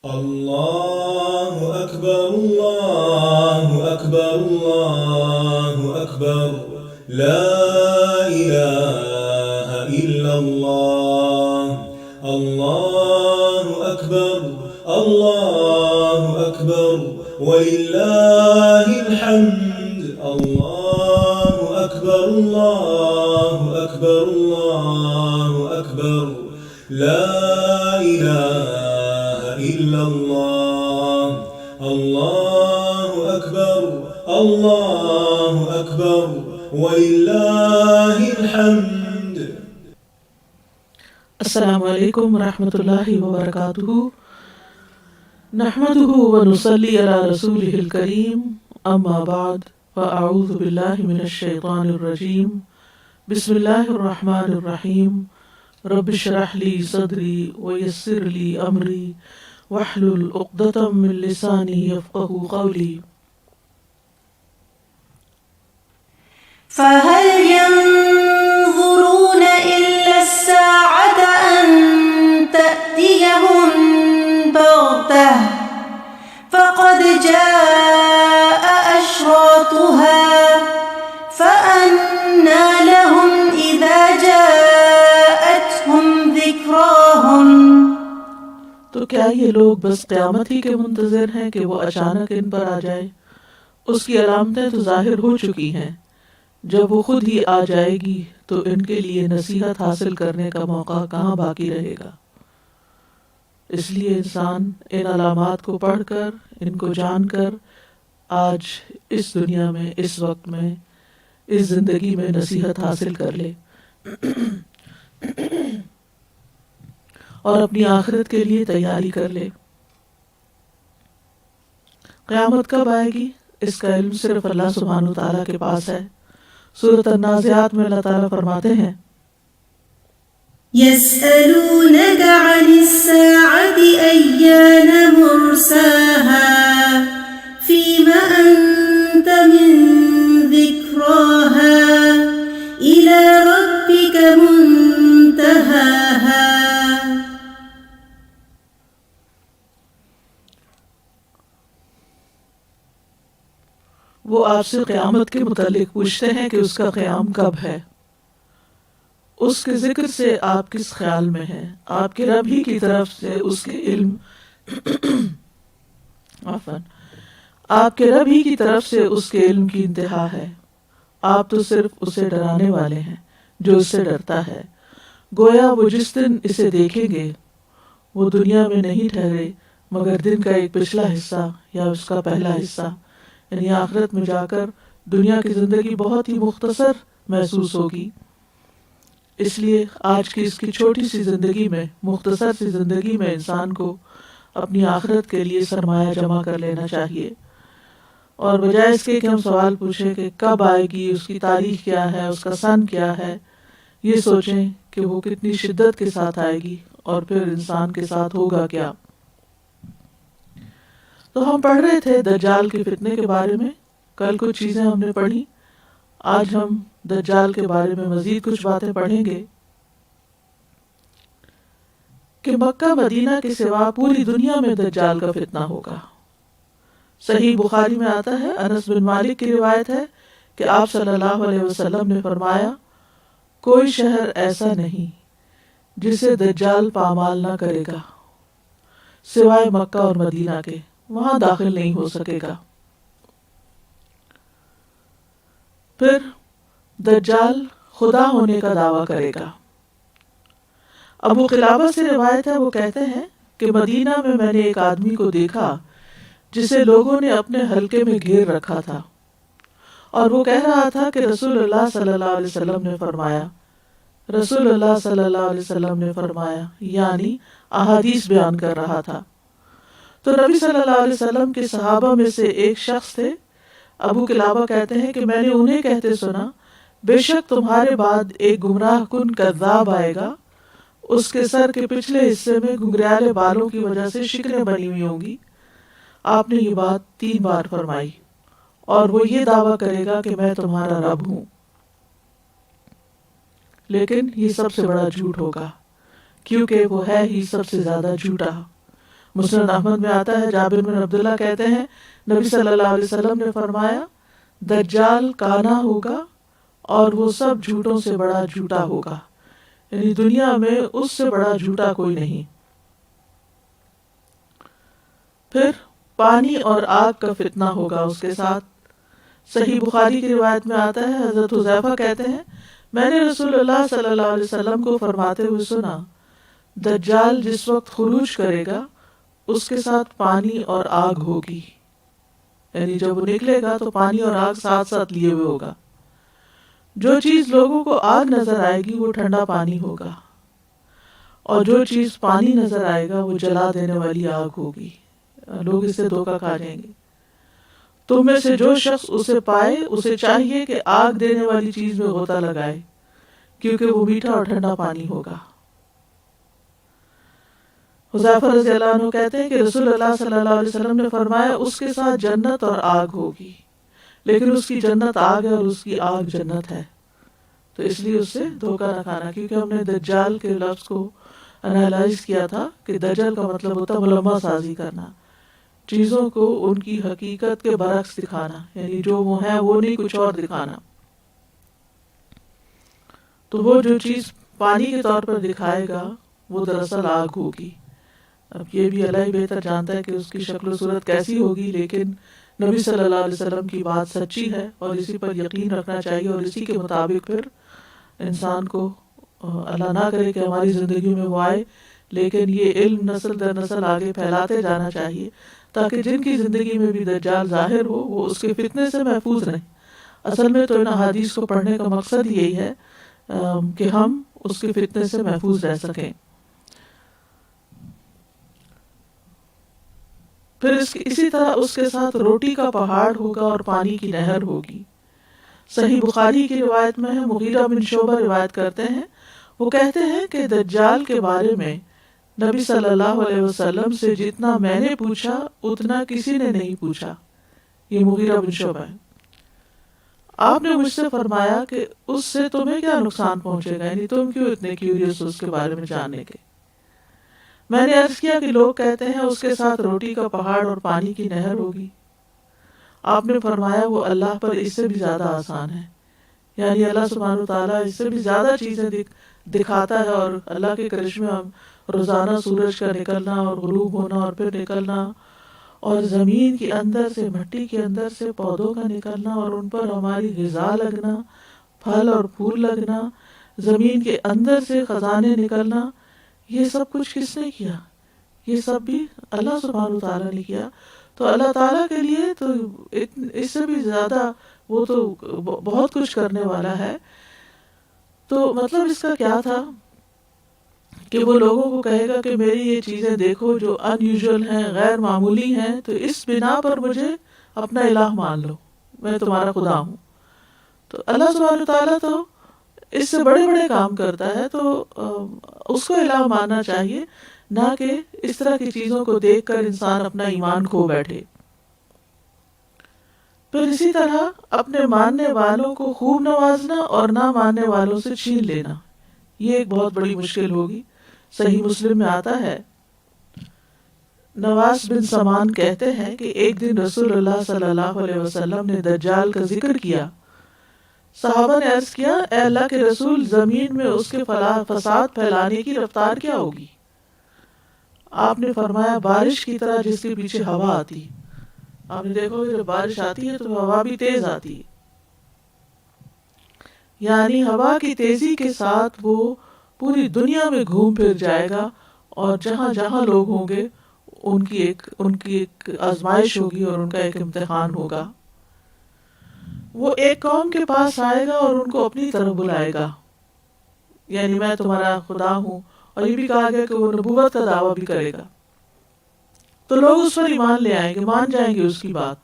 اللہ اکبر اللہ اکبر اللہ اکبر لا الہ الا اللہ اللہ اکبر وللہ الحمد اللہ اکبر اللہ اکبر لا الہ الا اللہ اللہ اکبر وللہ الحمد۔ السلام علیکم ورحمۃ اللہ وبرکاتہ۔ نحمده ونصلی علی رسولہ الکریم، اما بعد فاعوذ باللہ من الشیطان الرجیم، بسم اللہ الرحمن الرحیم۔ رب اشرح لی صدری ویسر لی امری واحلل عقدۃ من لسانی یفقهوا قولی۔ فهل ينظرون إلا الساعة أن تأتيهم بغتة فقد جاء أشراطها فأنى لهم إذا جاءتهم ذكراهم۔ تو کیا یہ لوگ بس قیامت ہی کے منتظر ہیں کہ وہ اچانک ان پر آ جائے؟ اس کی علامتیں تو ظاہر ہو چکی ہیں، جب وہ خود ہی آ جائے گی تو ان کے لیے نصیحت حاصل کرنے کا موقع کہاں باقی رہے گا۔ اس لیے انسان ان علامات کو پڑھ کر، ان کو جان کر آج اس دنیا میں، اس وقت میں، اس زندگی میں نصیحت حاصل کر لے اور اپنی آخرت کے لیے تیاری کر لے۔ قیامت کب آئے گی اس کا علم صرف اللہ سبحانہ وتعالیٰ کے پاس ہے۔ سورۃ النازعات میں اللہ تعالیٰ فرماتے ہیں، يسألونك عن الساعة أيان مرساها فيم أنت من ذكراها إلى ربك منتهاها۔ وہ آپ سے قیامت کے متعلق پوچھتے ہیں کہ اس کا قیام کب ہے۔ اس کے ذکر سے آپ کس خیال میں ہیں؟ آپ کے رب ہی کی طرف سے اس کے علم آپ کے رب ہی کی طرف سے اس کے علم کی انتہا ہے۔ آپ تو صرف اسے ڈرانے والے ہیں جو اس سے ڈرتا ہے۔ گویا وہ جس دن اسے دیکھیں گے وہ دنیا میں نہیں ٹھہرے مگر دن کا ایک پچھلا حصہ یا اس کا پہلا حصہ، یعنی آخرت میں جا کر دنیا کی زندگی بہت ہی مختصر محسوس ہوگی۔ اس لیے آج کی اس کی چھوٹی سی زندگی میں، مختصر سی زندگی میں انسان کو اپنی آخرت کے لیے سرمایہ جمع کر لینا چاہیے، اور بجائے اس کے کہ ہم سوال پوچھیں کہ کب آئے گی، اس کی تاریخ کیا ہے، اس کا سن کیا ہے، یہ سوچیں کہ وہ کتنی شدت کے ساتھ آئے گی اور پھر انسان کے ساتھ ہوگا کیا۔ تو ہم پڑھ رہے تھے دجال کے فتنے کے بارے میں، کل کچھ چیزیں ہم نے پڑھی، آج ہم دجال کے بارے میں مزید کچھ باتیں پڑھیں گے کہ مکہ مدینہ کے سوا پوری دنیا میں دجال کا فتنہ ہوگا۔ صحیح بخاری میں آتا ہے، انس بن مالک کی روایت ہے کہ آپ صلی اللہ علیہ وسلم نے فرمایا، کوئی شہر ایسا نہیں جسے دجال پامال نہ کرے گا سوائے مکہ اور مدینہ کے، وہاں داخل نہیں ہو سکے گا۔ پھر دجال خدا ہونے کا دعویٰ کرے گا۔ ابو قلابہ سے روایت ہے، وہ کہتے ہیں کہ مدینہ میں نے ایک آدمی کو دیکھا جسے لوگوں نے اپنے حلقے میں گھیر رکھا تھا، اور وہ کہہ رہا تھا کہ رسول اللہ صلی اللہ علیہ وسلم نے فرمایا، رسول اللہ صلی اللہ علیہ وسلم نے فرمایا، یعنی احادیث بیان کر رہا تھا۔ تو نبی صلی اللہ علیہ وسلم کے صحابہ میں سے ایک شخص تھے، ابو قلابہ کہتے ہیں کہ میں نے انہیں کہتے سنا، بے شک تمہارے بعد ایک گمراہ کن کذاب آئے گا، اس کے سر کے پچھلے حصے میں گھنگریالے بالوں کی وجہ سے شکنیں بنی ہوئی ہوں گی۔ آپ نے یہ بات 3 بار فرمائی، اور وہ یہ دعویٰ کرے گا کہ میں تمہارا رب ہوں۔ لیکن یہ سب سے بڑا جھوٹ ہوگا، کیونکہ وہ ہے ہی سب سے زیادہ جھوٹا۔ مسند احمد میں آتا ہے، جابر بن عبداللہ کہتے ہیں نبی صلی اللہ علیہ وسلم نے فرمایا دجال کانا ہوگا اور وہ سب جھوٹوں سے بڑا جھوٹا ہوگا، یعنی دنیا میں اس سے بڑا جھوٹا کوئی نہیں۔ پھر پانی اور آگ کا فتنہ ہوگا اس کے ساتھ۔ صحیح بخاری کی روایت میں آتا ہے، حضرت حذیفہ کہتے ہیں میں نے رسول اللہ صلی اللہ علیہ وسلم کو فرماتے ہوئے سنا دجال جس وقت خروج کرے گا اس کے ساتھ پانی اور آگ ہوگی، یعنی جب وہ نکلے گا تو پانی اور آگ ساتھ ساتھ لیے ہوئے ہوگا۔ جو چیز لوگوں کو آگ نظر آئے گی وہ ٹھنڈا پانی ہوگا، اور جو چیز پانی نظر آئے گا وہ جلا دینے والی آگ ہوگی، لوگ اس سے دھوکہ کھا جائیں گے۔ تم میں سے جو شخص اسے پائے اسے چاہیے کہ آگ دینے والی چیز میں غوطہ لگائے، کیونکہ وہ میٹھا اور ٹھنڈا پانی ہوگا۔ حذیفہ رضی اللہ عنہ کہتے ہیں کہ رسول اللہ صلی اللہ علیہ وسلم نے فرمایا اس کے ساتھ جنت اور آگ ہوگی، لیکن اس کی جنت آگ ہے اور اس کی آگ جنت ہے، تو اس لیے اس سے دھوکہ نہ کھانا۔ کیونکہ ہم نے دجال کے لفظ کو انالائز کیا تھا کہ دجال کا مطلب ہوتا ہے ملمہ سازی کرنا، چیزوں کو ان کی حقیقت کے برعکس دکھانا، یعنی جو وہ ہے وہ نہیں کچھ اور دکھانا۔ تو وہ جو چیز پانی کے طور پر دکھائے گا وہ دراصل آگ ہوگی۔ اب یہ بھی اللہ ہی بہتر جانتا ہے کہ اس کی شکل و صورت کیسی ہوگی، لیکن نبی صلی اللہ علیہ وسلم کی بات سچی ہے اور اسی پر یقین رکھنا چاہیے، اور اسی کے مطابق پھر انسان کو اللہ نہ کرے کہ ہماری زندگی میں وہ آئے، لیکن یہ علم نسل در نسل آگے پھیلاتے جانا چاہیے تاکہ جن کی زندگی میں بھی دجال ظاہر ہو وہ اس کے فتنے سے محفوظ رہیں۔ اصل میں تو ان احادیث کو پڑھنے کا مقصد یہی ہے کہ ہم اس کے فتنے سے محفوظ رہ سکیں۔ پھر اسی طرح اس کے ساتھ روٹی کا پہاڑ ہوگا اور پانی کی نہر ہوگی۔ صحیح بخاری کی روایت میں ہے، مغیرہ بن شعبہ روایت کرتے ہیں، وہ کہتے ہیں کہ دجال کے بارے میں نبی صلی اللہ علیہ وسلم سے جتنا میں نے پوچھا اتنا کسی نے نہیں پوچھا۔ یہ مغیرہ بن شعبہ ہے۔ آپ نے مجھ سے فرمایا کہ اس سے تمہیں کیا نقصان پہنچے گا، یعنی تم کیوں اتنے کیوریس اس کے بارے میں جاننے کے۔ میں نے عرض کیا کہ لوگ کہتے ہیں اس کے ساتھ روٹی کا پہاڑ اور پانی کی نہر ہوگی۔ آپ نے فرمایا وہ اللہ پر اس سے بھی زیادہ آسان ہے، یعنی اللہ سبحانہ وتعالیٰ اس سے بھی زیادہ چیزیں دکھاتا ہے، اور اللہ کے کرشمے ہم روزانہ سورج کا نکلنا اور غروب ہونا اور پھر نکلنا، اور زمین کے اندر سے مٹی کے اندر سے پودوں کا نکلنا اور ان پر ہماری غذا لگنا، پھل اور پھول لگنا، زمین کے اندر سے خزانے نکلنا، یہ سب کچھ کس نے کیا؟ یہ سب بھی اللہ سبحانہ وتعالیٰ نے کیا۔ تو اللہ تعالیٰ کے لیے تو اس سے بھی زیادہ وہ تو بہت کچھ کرنے والا ہے۔ تو مطلب اس کا کیا تھا کہ وہ لوگوں کو کہے گا کہ میری یہ چیزیں دیکھو جو ان یوزول ہیں، غیر معمولی ہیں، تو اس بنا پر مجھے اپنا الہ مان لو، میں تمہارا خدا ہوں۔ تو اللہ سبحانہ وتعالیٰ تو اس سے بڑے بڑے کام کرتا ہے، تو اس کو الہ ماننا چاہیے، نہ کہ اس طرح کی چیزوں کو دیکھ کر انسان اپنا ایمان کھو بیٹھے۔ پھر اسی طرح اپنے ماننے والوں کو خوب نوازنا اور نہ ماننے والوں سے چھین لینا، یہ ایک بہت بڑی مشکل ہوگی۔ صحیح مسلم میں آتا ہے، نواس بن سمان کہتے ہیں کہ ایک دن رسول اللہ صلی اللہ علیہ وسلم نے دجال کا ذکر کیا۔ صحابہ نے عرض کیا، اے اللہ کے رسول، زمین میں اس کے فساد پھیلانے کی رفتار کیا ہوگی؟ آپ نے فرمایا بارش کی طرح جس کے پیچھے ہوا آتی۔ آپ نے دیکھو جب بارش آتی ہے تو ہوا بھی تیز آتی ہے، یعنی ہوا کی تیزی کے ساتھ وہ پوری دنیا میں گھوم پھر جائے گا، اور جہاں جہاں لوگ ہوں گے ان کی ایک آزمائش ہوگی اور ان کا ایک امتحان ہوگا۔ وہ ایک قوم کے پاس آئے گا اور ان کو اپنی طرف بلائے گا، یعنی میں تمہارا خدا ہوں، اور یہ بھی کہا گیا کہ وہ نبوت کا دعویٰ بھی کرے گا، تو لوگ اس پر ایمان لے آئیں گے، مان جائیں گے اس کی بات،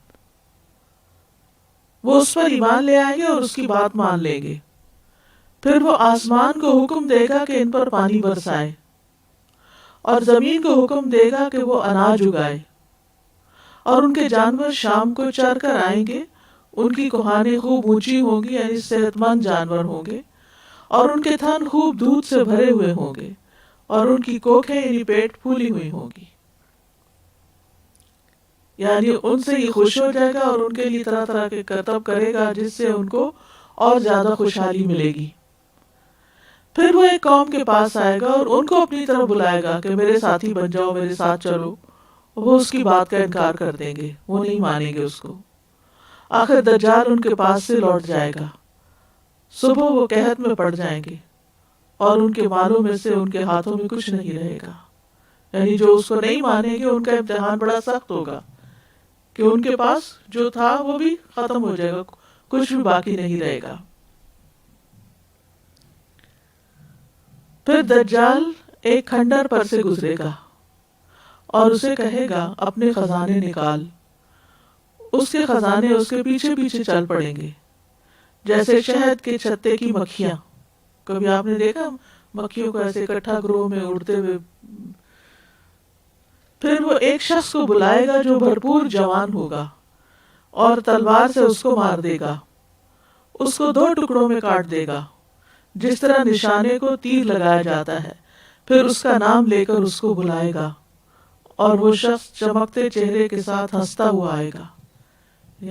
وہ اس پر ایمان لے آئیں گے اور اس کی بات مان لیں گے۔ پھر وہ آسمان کو حکم دے گا کہ ان پر پانی برسائے، اور زمین کو حکم دے گا کہ وہ اناج اگائے، اور ان کے جانور شام کو چر کر آئیں گے، ان کی کوہانیں خوب اونچی ہوں گی، یعنی صحت مند جانور ہوں گے، اور ان کے تھن خوب دودھ سے بھرے ہوئے ہوں گے، اور ان کی کوکھیں یعنی پیٹ پھولی ہوئی ہوں گی۔ یعنی ان سے یہ خوش ہو جائے گا اور ان کے لیے طرح طرح کے کرتب کرے گا جس سے ان کو اور زیادہ خوشحالی ملے گی. پھر وہ ایک قوم کے پاس آئے گا اور ان کو اپنی طرف بلائے گا کہ میرے ساتھی بن جاؤ، میرے ساتھ چلو. وہ اس کی بات کا انکار کر دیں گے، وہ نہیں مانیں گے اس کو. آخر دجال ان کے پاس سے لوٹ جائے گا. صبح وہ قحط میں پڑ جائیں گے اور ان کے مالوں میں سے ان کے ہاتھوں میں کچھ نہیں رہے گا. یعنی جو اس کو نہیں مانیں گے ان کا امتحان بڑا سخت ہوگا کہ ان کے پاس جو تھا وہ بھی ختم ہو جائے گا، کچھ بھی باقی نہیں رہے گا. پھر دجال ایک کھنڈر پر سے گزرے گا اور اسے کہے گا اپنے خزانے نکال. اس کے خزانے اس کے پیچھے پیچھے چل پڑیں گے جیسے شہد کے چھتے کی مکھیاں. کبھی آپ نے دیکھا مکھیوں کو ایسے اکٹھا گروہ میں اڑتے ہوئے؟ پھر وہ ایک شخص کو بلائے گا جو بھرپور جوان ہوگا اور تلوار سے اس کو مار دے گا. اس کو 2 ٹکڑوں میں کاٹ دے گا جس طرح نشانے کو تیر لگایا جاتا ہے. پھر اس کا نام لے کر اس کو بلائے گا اور وہ شخص چمکتے چہرے کے ساتھ ہنستا ہوا آئے گا.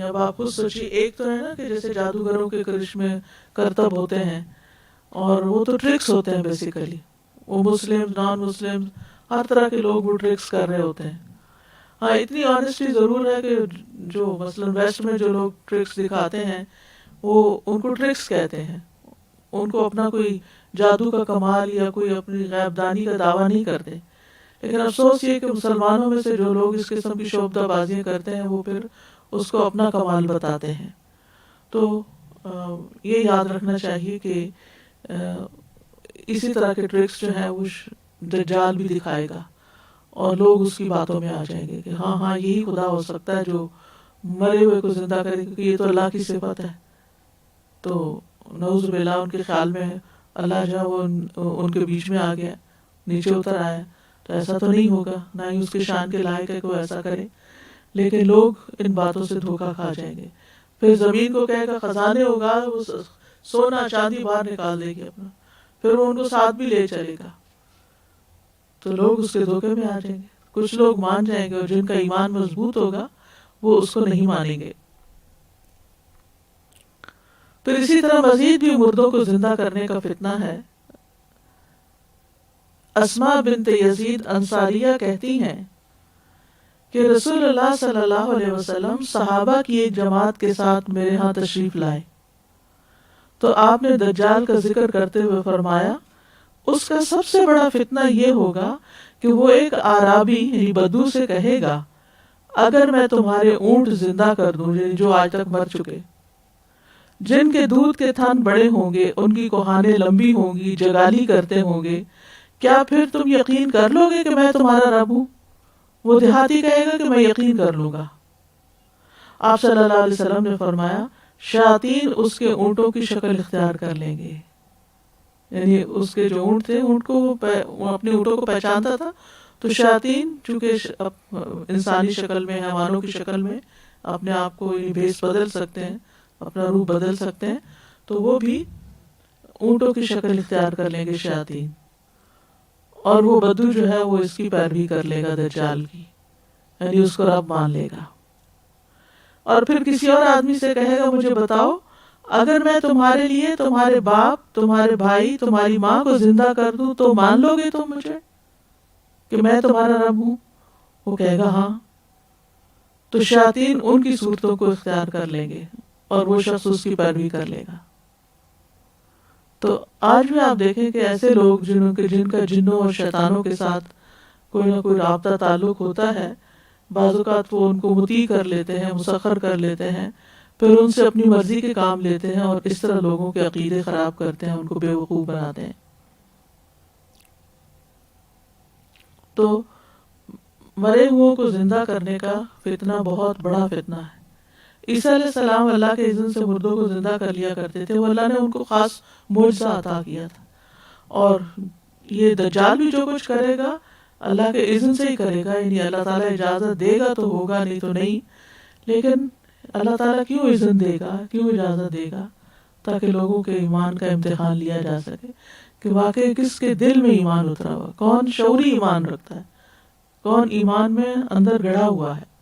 اب آپ خود سوچیے، ایک تو ہے نا کہ جیسے جادوگروں کے کرشمے کرتب ہوتے ہیں اور وہ تو ٹرکس ہوتے ہیں بیسیکلی. وہ مسلم نان مسلم ہر طرح کے لوگ وہ ٹرکس کر رہے ہوتے ہیں. ہاں اتنی آنیسٹی ضرور ہے کہ جو مثلا ویسٹ میں جو لوگ ٹرکس دکھاتے ہیں وہ ان کو ٹرکس کہتے ہیں. ان کو اپنا کوئی جادو کا کمال یا کوئی اپنی غیب دانی کا دعویٰ نہیں کرتے. لیکن افسوس یہ کہ مسلمانوں میں سے جو لوگ اس قسم کی شعبدہ بازیاں کرتے ہیں وہ پھر اس کو اپنا کمال بتاتے ہیں. تو یہ یاد رکھنا چاہیے کہ اسی طرح کے ٹرکس جو ہیں وہ دجال بھی دکھائے گا اور لوگ اس کی باتوں میں آ جائیں گے کہ ہاں ہاں یہی خدا ہو سکتا ہے جو مرے ہوئے کو زندہ کرے، کیونکہ یہ تو اللہ کی صفت ہے. تو نعوذ باللہ ان کے خیال میں اللہ جو ہے وہ ان کے بیچ میں آ گیا، نیچے اتر آیا. تو ایسا تو نہیں ہوگا، نہ ہی اس کے شان کے لائق ہے کوئی ایسا کرے. لیکن لوگ ان باتوں سے دھوکہ کھا جائیں گے. پھر زمین کو کہے گا خزانے ہوگا، وہ سونا چاندی باہر نکال دے گی اپنا، پھر وہ ان کو ساتھ بھی لے چلے گا. تو لوگ اس کے دھوکے میں آ جائیں گے. کچھ لوگ مان جائیں گے اور جن کا ایمان مضبوط ہوگا وہ اس کو نہیں مانیں گے. پھر اسی طرح مزید بھی مردوں کو زندہ کرنے کا فتنہ ہے. اسماء بنت یزید انصاریہ کہتی ہیں کہ رسول اللہ صلی اللہ علیہ وسلم صحابہ کی ایک جماعت کے ساتھ میرے ہاں تشریف لائے تو آپ نے دجال کا ذکر کرتے ہوئے فرمایا اس کا سب سے بڑا فتنہ یہ ہوگا کہ وہ ایک اعرابی یعنی بدو سے کہے گا اگر میں تمہارے اونٹ زندہ کر دوں، یعنی جو آج تک مر چکے، جن کے دودھ کے تھن بڑے ہوں گے، ان کی کوہانیں لمبی ہوں گی، جگالی کرتے ہوں گے، کیا پھر تم یقین کر لو گے کہ میں تمہارا رب ہوں؟ وہ دیہاتی کہے گا کہ میں یقین کر لوں گا. آپ صلی اللہ علیہ وسلم نے فرمایا شیاطین اس کے اونٹوں کی شکل اختیار کر لیں گے. یعنی اس کے جو اونٹ تھے، اونٹ کو وہ اپنے اونٹوں کو پہچانتا تھا، تو شیاطین چونکہ انسانی شکل میں، حیوانوں کی شکل میں اپنے آپ کو بھیس بدل سکتے ہیں، اپنا روح بدل سکتے ہیں، تو وہ بھی اونٹوں کی شکل اختیار کر لیں گے شیاطین. اور وہ بدو جو ہے وہ اس کی پیروی کر لے گا دجال کی، یعنی اس کو رب مان لے گا. اور پھر کسی اور آدمی سے کہے گا مجھے بتاؤ اگر میں تمہارے لیے تمہارے باپ، تمہارے بھائی، تمہاری ماں کو زندہ کر دوں تو مان لو گے تم مجھے کہ میں تمہارا رب ہوں؟ وہ کہے گا ہاں. تو شیاطین ان کی صورتوں کو اختیار کر لیں گے اور وہ شخص اس کی پیروی کر لے گا. تو آج بھی آپ دیکھیں کہ ایسے لوگ جن کا جنوں اور شیطانوں کے ساتھ کوئی نہ کوئی رابطہ تعلق ہوتا ہے، بعض اوقات وہ ان کو مطیع کر لیتے ہیں، مسخر کر لیتے ہیں، پھر ان سے اپنی مرضی کے کام لیتے ہیں اور اس طرح لوگوں کے عقیدے خراب کرتے ہیں، ان کو بے وقوف بناتے ہیں. تو مرے ہوئوں کو زندہ کرنے کا فتنہ بہت بڑا فتنہ ہے. عیسیٰ علیہ السلام اللہ کے اذن سے مردوں کو زندہ کر لیا کرتے تھے. وہ اللہ نے ان کو خاص معجزہ عطا کیا تھا. اور یہ دجال بھی جو کچھ کرے گا اللہ کے اذن سے ہی کرے گا، یعنی اللہ تعالیٰ اجازت دے گا تو ہوگا، نہیں تو نہیں. لیکن اللہ تعالیٰ کیوں اذن دے گا، کیوں اجازت دے گا؟ تاکہ لوگوں کے ایمان کا امتحان لیا جا سکے کہ واقعی کس کے دل میں ایمان اترا ہوا، کون شعوری ایمان رکھتا ہے، کون ایمان میں اندر گڑا ہوا ہے.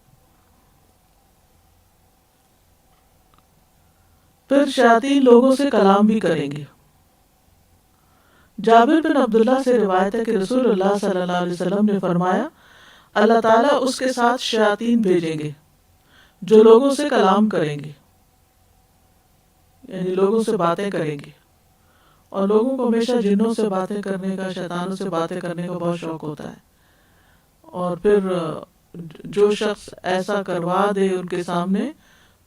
پھر شیاطین لوگوں سے کلام بھی کریں گے. جابر بن عبداللہ سے روایت ہے کہ رسول اللہ صلی اللہ علیہ وسلم نے فرمایا اللہ تعالیٰ اس کے ساتھ شیاطین بھیجیں گے جو لوگوں سے کلام کریں گے، یعنی لوگوں سے باتیں کریں گے. اور لوگوں کو ہمیشہ جنوں سے باتیں کرنے کا، شیطانوں سے باتیں کرنے کا بہت شوق ہوتا ہے. اور پھر جو شخص ایسا کروا دے ان کے سامنے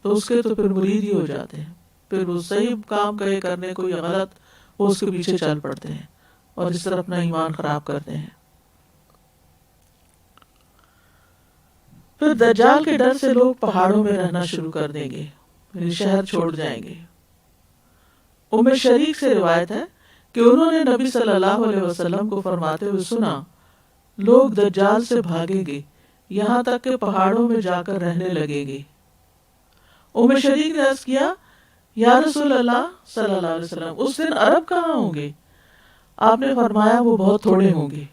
تو اس کے تو پھر مرید ہی ہو جاتے ہیں. پھر وہ صحیح کام کہے کرنے کو یا غلط، وہ اس کے پیچھے چل پڑتے ہیں اور اس طرح اپنا ایمان خراب کرتے ہیں. پھر دجال کے ڈر سے لوگ پہاڑوں میں رہنا شروع کر دیں گے، یعنی شہر چھوڑ جائیں گے. ام شریک سے روایت ہے کہ انہوں نے نبی صلی اللہ علیہ وسلم کو فرماتے ہوئے سنا لوگ دجال سے بھاگیں گے یہاں تک کہ پہاڑوں میں جا کر رہنے لگیں گے. ام شریک نے عرض کیا یا رسول اللہ صلی اللہ علیہ وسلم اس دن عرب کہاں ہوں گے؟ آپ نے فرمایا وہ بہت تھوڑے ہوں گے،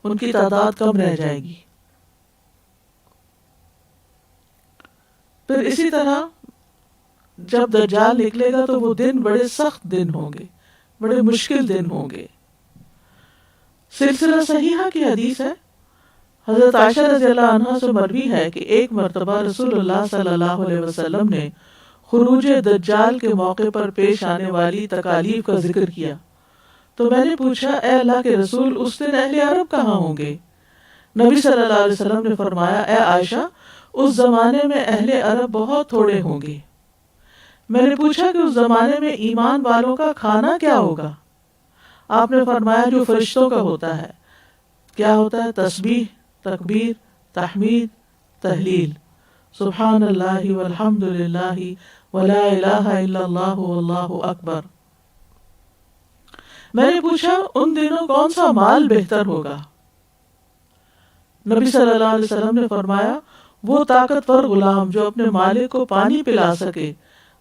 ان کی تعداد کم رہ جائے گی. پھر اسی طرح جب دجال نکلے گا تو وہ دن بڑے سخت دن ہوں گے، بڑے مشکل دن ہوں گے. سلسلہ صحیحہ کی حدیث ہے، حضرت عائشہ رضی اللہ عنہا سے مروی ہے کہ ایک مرتبہ رسول اللہ صلی اللہ علیہ وسلم نے خروج دجال کے موقع پر پیش آنے والی تکالیف کا ذکر کیا تو میں نے پوچھا اے اللہ کے رسول اس دن اہل عرب کہاں ہوں گے؟ نبی صلی اللہ علیہ وسلم نے فرمایا اے عائشہ اس زمانے میں اہل عرب بہت تھوڑے ہوں گے. میں نے پوچھا کہ اس زمانے میں ایمان والوں کا کھانا کیا ہوگا؟ آپ نے فرمایا جو فرشتوں کا ہوتا ہے. کیا ہوتا ہے؟ تسبیح، تکبیر، تحمید، تہلیل، سبحان اللہ والحمد للہ ولا الہ الا اللہ واللہ اکبر. میں نے پوچھا ان دنوں کون سا مال بہتر ہوگا؟ نبی صلی اللہ علیہ وسلم نے فرمایا وہ طاقتور غلام جو اپنے مالک کو پانی پلا سکے،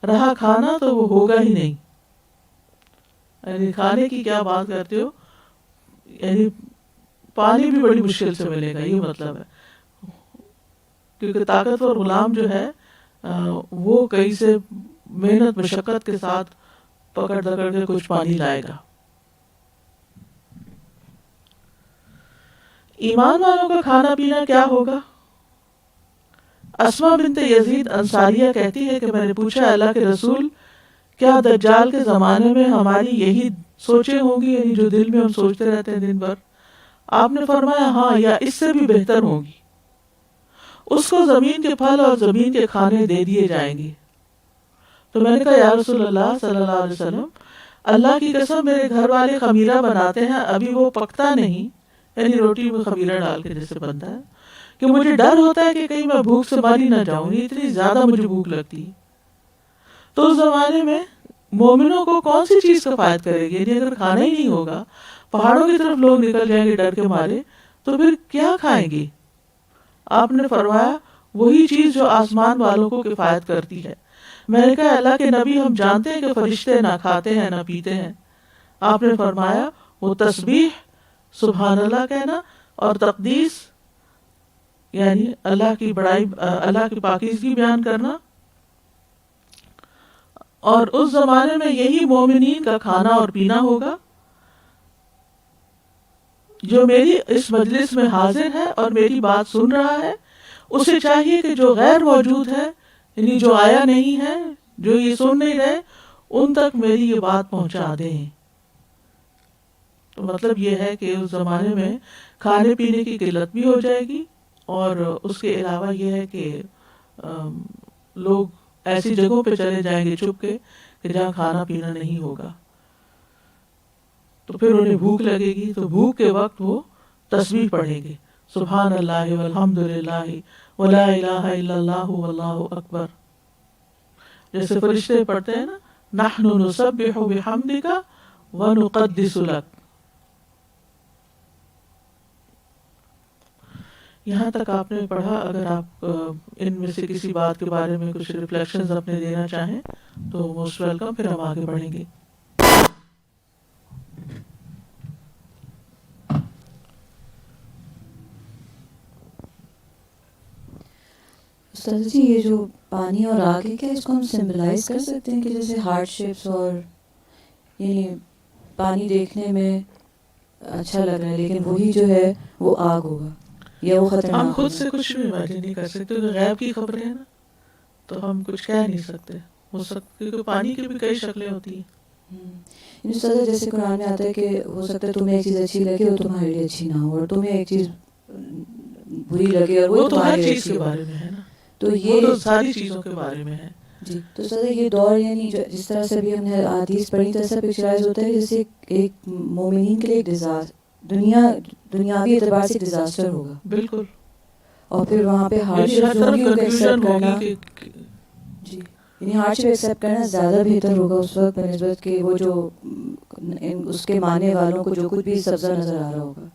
رہا کھانا تو وہ ہوگا ہی نہیں. یعنی کھانے کی کیا بات کرتے ہو، یعنی پانی بھی بڑی مشکل سے ملے گا، یہ مطلب ہے. کیونکہ طاقتور غلام جو ہے وہ کہیں سے محنت مشقت کے ساتھ پکڑ دکڑ کے کچھ پانی لائے گا. ایمان والوں کا کھانا پینا کیا ہوگا؟ اسما بنت یزید انصاریہ کہتی ہے کہ میں نے پوچھا اللہ کے رسول کیا دجال کے زمانے میں ہماری یہی سوچیں ہوں گی، یعنی جو دل میں ہم سوچتے رہتے ہیں دن بھر؟ آپ نے فرمایا ہاں یا اس سے بھی بہتر ہوں گی. اس کو زمین کے پھل اور زمین کے کھانے دے دیے جائیں گے. تو میں نے کہا یا رسول اللہ صلی اللہ علیہ وسلم اللہ کی قسم میرے گھر والے خمیرہ بناتے ہیں، ابھی وہ پکتا نہیں، یعنی روٹی میں خمیرہ ڈال کے جیسے بنتا ہے، کہ مجھے ڈر ہوتا ہے کہ کہیں میں بھوک سے ماری نہ جاؤں، اتنی زیادہ مجھے بھوک لگتی ہے. تو اس زمانے میں مومنوں کو کون سی چیز کفایت کرے گی؟ یعنی اگر کھانا ہی نہیں ہوگا، پہاڑوں کی طرف لوگ نکل جائیں گے ڈر کے مارے، تو پھر کیا کھائیں گے؟ آپ نے فرمایا وہی چیز جو آسمان والوں کو کفایت کرتی ہے. میں نے کہا اللہ کے نبی ہم جانتے ہیں کہ فرشتے نہ کھاتے ہیں نہ پیتے ہیں. آپ نے فرمایا وہ تسبیح، سبحان اللہ کہنا اور تقدیس، یعنی اللہ کی بڑائی، اللہ کی پاکیزگی بیان کرنا. اور اس زمانے میں یہی مومنین کا کھانا اور پینا ہوگا. جو میری اس مجلس میں حاضر ہے اور میری بات سن رہا ہے اسے چاہیے کہ جو غیر موجود ہے، یعنی جو آیا نہیں ہے، جو یہ سن نہیں رہے، ان تک میری یہ بات پہنچا دیں. تو مطلب یہ ہے کہ اس زمانے میں کھانے پینے کی قلت بھی ہو جائے گی، اور اس کے علاوہ یہ ہے کہ لوگ ایسی جگہوں پہ چلے جائیں گے چھپ کے کہ جہاں کھانا پینا نہیں ہوگا. تو پھر انہیں بھوک لگے گی، تو بھوک کے وقت وہ تسبیح پڑھیں گے، سبحان اللہ والحمد للہ ولا الہ الا اللہ واللہ اکبر. جیسے فرشتے پڑھتے ہیں نا نحن نسبح بحمدک ونقدس لک. یہاں تک آپ نے پڑھا. اگر آپ ان میں سے کسی بات کے بارے میں کچھ ریفلیکشنز اپنے دینا چاہیں تو موسٹ ویلکم، پھر ہم آگے بڑھیں گے. استاد جی یہ جو پانی اور آگ ہے کیا اس کو ہم سمبلائز کر سکتے ہیں کہ جیسے ہارڈ شپس اور یعنی پانی دیکھنے میں اچھا لگ رہا ہے لیکن وہی جو ہے وہ آگ ہوگا یا وہ خطرناک ہم ہوگا؟ خود سے کچھ بھی امیجن نہیں کر سکتے، کیونکہ غیب کی خبریں ہیں نا، تو ہم کچھ کہہ نہیں سکتے. ہو سکتا کیونکہ پانی کی بھی کئی شکلیں ہوتی ہیں. یعنی استاد جیسے قرآن میں آتا ہے کہ ہو سکتا ہے تمہیں ایک چیز اچھی لگے اور تمہارے لیے اچھی نہ ہو، اور تمہیں ایک چیز بری لگے اور وہ تو ہر تمہارے لیے چیز اچھی کے ہو. بارے میں ہے نا، تو وہ یہ تو ساری چیزوں کے بارے میں ہے. جی تو سر یہ دور یعنی جس طرح سے بھی ہم نے حدیث پڑھی تو ایسا پکچرائز ہوتا ہے جیسے ایک مومنین کے لیے ایک دنیاوی اعتبار سے ڈیزاسٹر ہوگا، بالکل. اور پھر وہاں پہ یعنی ہارڈشپ ہر جو طرف ہوگی ان کو کنفیوژن ایکسیپٹ کرنا، ہوگی کہ جی یعنی ہارڈشپ ایکسیپٹ کرنا زیادہ بہتر ہوگا اس وقت بنسبت کہ وہ جو اس کے ماننے والوں کو جو کچھ بھی سبزہ نظر آ رہا ہوگا،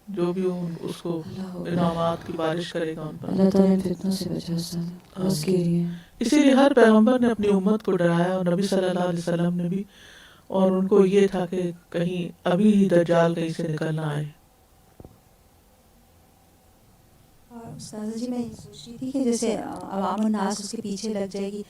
جو بھی ہو اس کو انعامات کی بارش کرے گا ان پر. اللہ تعالیٰ ان فتنوں سے بچا سکتا ہے، اس کے لیے اسی لیے ہر پیغمبر نے اپنی امت کو ڈرایا، اور نبی صلی اللہ علیہ وسلم نے بھی، اور ان کو یہ تھا کہ کہیں ابھی ہی دجال کہیں سے نکل نہ آئے. استاذہ جی میں یہ سوچ رہی تھی کہ جیسے عوام الناس اس کے پیچھے لگ جائے گی،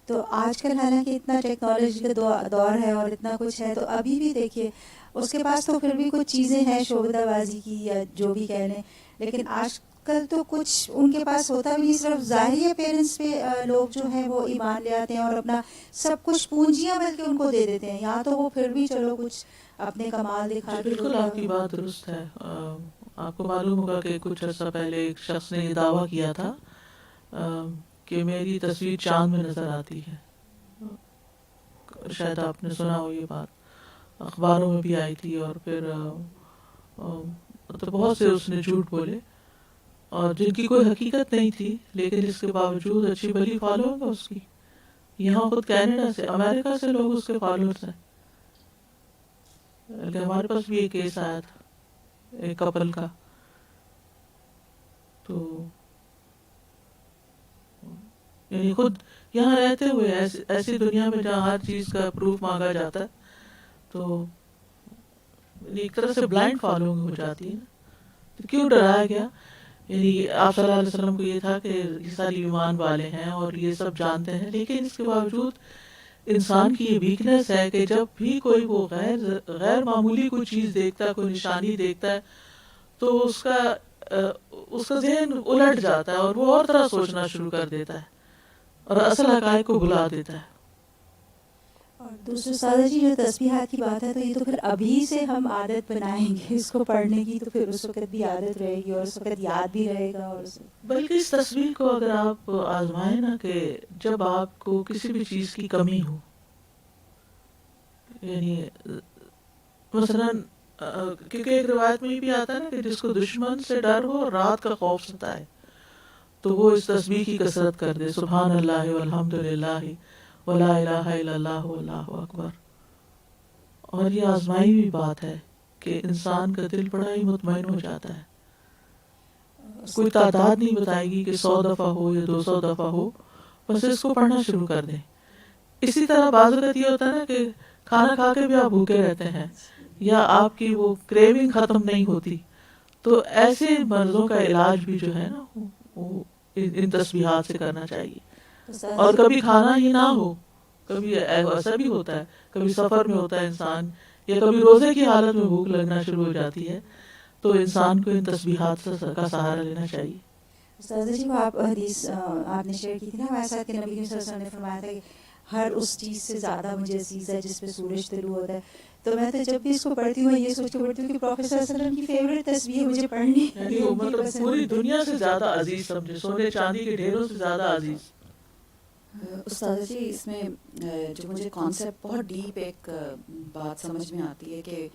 تو آج کل حالانکہ اتنا ٹیکنالوجی کا دور ہے اور اتنا کچھ ہے، تو ابھی بھی دیکھیے اس کے پاس تو پھر بھی کچھ چیزیں ہیں شعبدہ بازی کی یا جو بھی کہہ لیں، لیکن آج کل تو کچھ ان کے پاس ہوتا بھی نہیں، صرف ظاہری اپیرنس پہ لوگ جو ہیں وہ ایمان لے آتے ہیں اور اپنا سب کچھ پونجیاں بلکہ ان کو دے دیتے ہیں، یا تو وہ پھر بھی چلو کچھ اپنے کمال دکھا کے. بالکل آپ کی بات درست ہے. آپ کو معلوم ہوگا کہ کچھ عرصہ پہلے ایک شخص نے یہ دعویٰ کیا تھا کہ میری تصویر چاند میں نظر آتی ہے. شاید آپ نے سنا ہو یہ بات، اخباروں میں بھی آئی تھی. اور پھر تو بہت سے اس نے جھوٹ بولے اور جن کی کوئی حقیقت نہیں تھی، لیکن اس کے باوجود اچھی بھلی فالوئنگ ہے اس کی. یہاں خود کینیڈا سے، امریکہ سے لوگ اس کے فالوورز ہیں. ہمارے پاس بھی ایک کیس آیا تھا ایک کپل کا. تو یعنی خود یہاں رہتے ہوئے ایسی دنیا میں جہاں ہر چیز کا پروف مانگا جاتا ہے، تو ایک طرح سے بلائنڈ فالوئنگ ہو جاتی ہے نا. تو کیوں ڈرایا گیا؟ یعنی آپ صلی اللہ علیہ وسلم کو یہ تھا کہ یہ ساری ایمان والے ہیں اور یہ سب جانتے ہیں، لیکن اس کے باوجود انسان کی یہ ویکنس ہے کہ جب بھی کوئی وہ غیر معمولی کوئی چیز دیکھتا ہے، کوئی نشانی دیکھتا ہے، تو اس کا ذہن الٹ جاتا ہے اور وہ اور طرح سوچنا شروع کر دیتا ہے اور اصل حقائق کو بھلا دیتا ہے. اور دوسرے استاذہ جی جو تسبیحات کی بات ہے، تو یہ تو پھر ابھی سے ہم عادت بنائیں گے اس کو پڑھنے کی، تو پھر اس وقت بھی عادت رہے گی اور اس وقت یاد بھی رہے گا. اور بلکہ اس تصویر کو اگر آپ آزمائیں نا، کہ جب آپ کو کسی بھی چیز کی کمی ہو، یعنی مثلاً کیونکہ ایک روایت میں یہ بھی آتا ہے نا کہ جس کو دشمن سے ڈر ہو اور رات کا خوف ستائے، تو وہ اس تسبیح کی کثرت کر دے، سبحان اللہ والحمد للہ ولا الہ الا اللہ واللہ اکبر. اور یہ آزمائی ہوئی بات ہے کہ انسان کا دل بڑا ہی مطمئن ہو جاتا ہے. کوئی تعداد نہیں بتائے گی کہ 100 دفعہ ہو یا 200 دفعہ ہو، بس اس کو پڑھنا شروع کر دیں. اسی طرح بعض اوقات یہ ہوتا ہے نا کہ کھانا کھا کے بھی آپ بھوکے رہتے ہیں یا آپ کی وہ کریونگ ختم نہیں ہوتی، تو ایسے مرضوں کا علاج بھی جو ہے نا وہ ان تسبیحات سے کرنا چاہیے. اور کبھی کھانا ہی نہ ہو، کبھی ایسا بھی ہوتا ہے، کبھی سفر میں ہوتا ہے انسان، یا کبھی روزے کی حالت میں بھوک لگنا شروع ہو جاتی ہے، تو انسان کو ان تسبیحات کا سہارا لینا چاہیے. استاذہ جی وہ آپ حدیث آپ نے شیئر کی تھی نا ہمارے ساتھ کہ نبی صلی اللہ علیہ وسلم نے فرمایا تھا کہ ہر اس چیز سے زیادہ مجھے عزیز ہے جس پہ سورج طلوع ہوتا ہے. تو میں تو جب بھی اس کو پڑھتی ہوں یہ سوچ کے پڑھتی ہوں کہ پروفیسر صلی اللہ علیہ وسلم کی فیوریٹ تصویر مجھے پڑھنی یعنی وہ مطلب پوری دنیا سے زیادہ عزیز سمجھے، سونے چاندی کے ڈھیروں سے زیادہ عزیز. استاد جی اس میں جو مجھے کانسیپٹ بہت ڈیپ ایک بات سمجھ میں آتی ہے کہ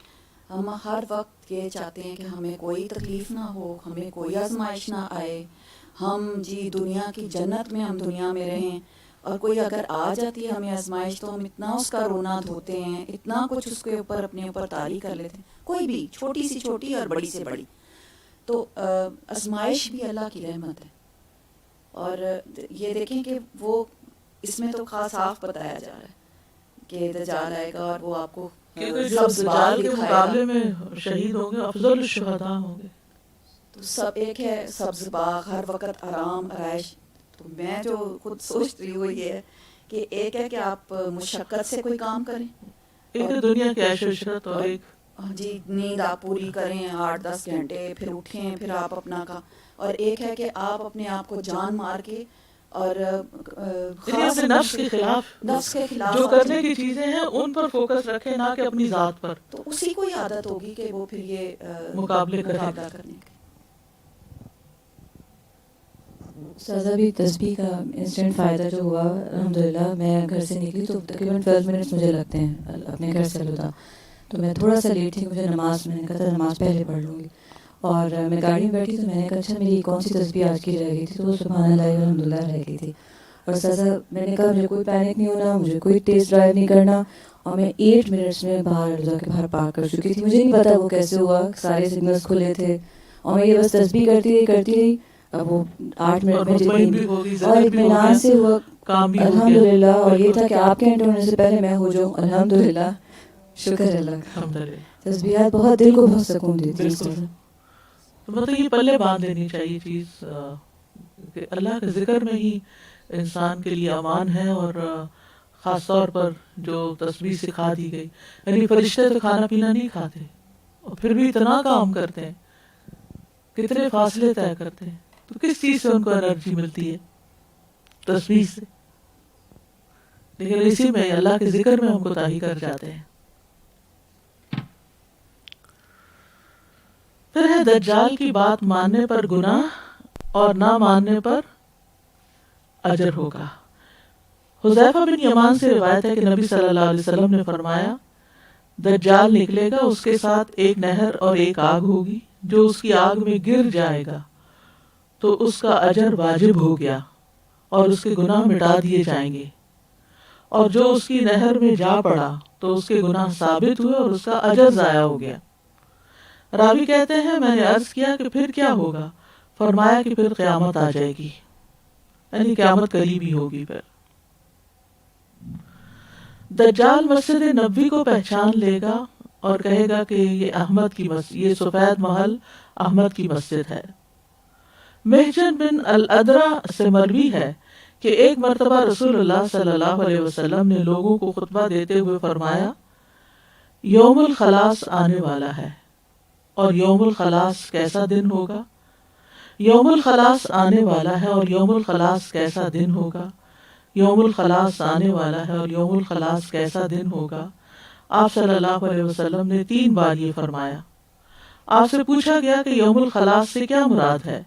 ہم ہر وقت یہ چاہتے ہیں کہ ہمیں کوئی تکلیف نہ ہو، ہمیں کوئی آزمائش نہ آئے، ہم جی دنیا کی جنت میں ہم دنیا میں رہیں، اور کوئی اگر آ جاتی ہے ہمیں آزمائش تو ہم اتنا اس کا رونا دھوتے ہیں، اتنا کچھ اس کے اوپر اپنے اوپر طاری کر لیتے ہیں، کوئی بھی چھوٹی سے چھوٹی اور بڑی سے بڑی. تو آزمائش بھی اللہ کی رحمت ہے. اور یہ دیکھیں کہ وہ اس میں تو خاص صاف بتایا جا رہا ہے کہ دجال آئے گا اور وہ آپ کو سبز دجال کے مقابلے میں شہید ہوں گے، افضل الشہداء ہوں گے. تو سب ایک ہے سبز باغ، ہر وقت آرام آرائش، تو میں جو خود سوچ رہی ہوں وہ یہ ہے کہ ایک ہے کہ آپ مشقت سے کوئی کام کریں، ایک ہے دنیا کی عیش و عشرت اور ایک جی نیند آپ پوری کریں 8-10 گھنٹے، پھر اٹھیں، پھر آپ اپنا کا، اور ایک ہے کہ آپ اپنے آپ کو جان مار کے اور خاص اپنے نفس کے خلاف نفس کے خلاف جو آپ کرنے چلیں، کی چیزیں ہیں ان پر فوکس رکھیں، نہ کہ اپنی ذات پر تو اسی کو ہی عادت ہوگی کہ وہ پھر یہ مقابلے مقابلہ کرے. کرنے کی. استاذہ بھی تسبیح کا انسٹنٹ فائدہ جو ہوا الحمدللہ، میں گھر سے نکلی تو تقریباً 12 منٹس مجھے لگتے ہیں اپنے گھر سے الوداع. تو میں تھوڑا سا لیٹ تھی، مجھے نماز، میں نے کہا تھا نماز پہلے پڑھ لوں گی، اور میں گاڑی میں بیٹھی تو میں نے کہا اچھا میری کون سی تسبیح آج کی رہ گئی تھی، تو وہ سبحان اللہ الحمدللہ رہ گئی تھی. اور استاذہ میں نے کہا مجھے کوئی پینک نہیں ہونا، مجھے کوئی تیز ڈرائیو نہیں کرنا، اور میں 8 منٹس میں باہر الوداع کے باہر پارک کر چکی تھی. مجھے نہیں پتا وہ کیسے ہوا، سارے سگنلس کھلے تھے اور میں یہ بس تسبیح کرتی رہی. اب وہ 8 منٹ میں جتنی اور اطمینان سے ہوا الحمدللہ. اور یہ تھا کہ آپ کے انٹر ہونے سے پہلے میں ہو جاؤں الحمدللہ. شکر اللہ کا. تسبیحات بہت دل کو بہت سکون دیتی ہے. مطلب یہ پلے باندھ لینی چاہیے چیز کہ اللہ کے ذکر میں ہی انسان کے لیے امان ہے. اور خاص طور پر جو تسبیح سکھا دی گئی، یعنی فرشتے تو کھانا پینا نہیں کھاتے اور پھر بھی اتنا کام کرتے ہیں، کتنے فاصلے طے کرتے ہیں، تو کس چیز سے ان کو انرجی ملتی ہے؟ تسبیح سے. لیکن اسی میں اللہ کے ذکر میں ہم کوتاہی کر جاتے ہیں. پھر ہے دجال کی بات ماننے پر گناہ اور نہ ماننے پر اجر ہوگا. حذیفہ بن یمان سے روایت ہے کہ نبی صلی اللہ علیہ وسلم نے فرمایا، دجال نکلے گا، اس کے ساتھ ایک نہر اور ایک آگ ہوگی، جو اس کی آگ میں گر جائے گا تو اس کا اجر واجب ہو گیا اور اس کے گناہ مٹا دیے جائیں گے، اور جو اس کی نہر میں جا پڑا تو اس کے گناہ ثابت ہوئے اور اس کا اجر ضائع ہو گیا. راوی کہتے ہیں میں نے عرض کیا کہ پھر کیا ہوگا؟ فرمایا کہ پھر قیامت آ جائے گی، یعنی قیامت قریب ہی ہوگی. پھر دجال مسجد نبوی کو پہچان لے گا اور کہے گا کہ یہ احمد کی مسجد، یہ سفید محل احمد کی مسجد ہے. محجن بن الادرا سے مروی ہے کہ ایک مرتبہ رسول اللہ صلی اللہ علیہ وسلم نے لوگوں کو خطبہ دیتے ہوئے فرمایا، یوم الخلاص آنے والا ہے. اور یوم الخلاص کیسا دن ہوگا؟ یوم الخلاص آنے والا ہے اور یوم الخلاص کیسا دن ہوگا؟ یوم الخلاص آنے والا ہے اور یوم الخلاص کیسا دن ہوگا؟ آپ صلی اللہ علیہ وسلم نے 3 بار یہ فرمایا. آپ سے پوچھا گیا کہ یوم الخلاص سے کیا مراد ہے؟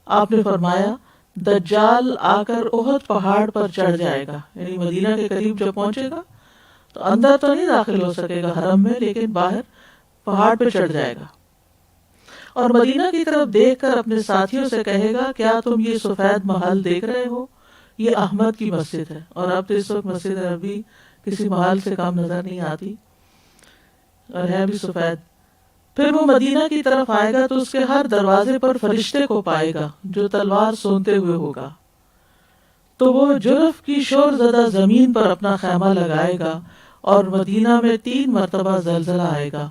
آپ نے فرمایا، دجال آ کر احد پہاڑ پر چڑھ جائے گا، یعنی مدینہ کے قریب جب پہنچے گا تو اندر تو نہیں داخل ہو سکے گا حرم میں، لیکن باہر پہاڑ پہ چڑھ جائے گا اور مدینہ کی طرف دیکھ کر اپنے ساتھیوں سے کہے گا، کیا تم یہ سفید محل دیکھ رہے ہو؟ یہ احمد کی مسجد ہے. اور اب تو اس وقت مسجد نبوی کسی محل سے کم نظر نہیں آتی اور ہے بھی سفید. پھر وہ مدینہ کی طرف آئے گا تو اس کے ہر دروازے پر فرشتے کو پائے گا جو تلوار سونتے ہوئے ہوگا. تو وہ جرف کی شور زدہ زمین پر اپنا خیمہ لگائے گا اور مدینہ میں 3 مرتبہ زلزلہ آئے گا،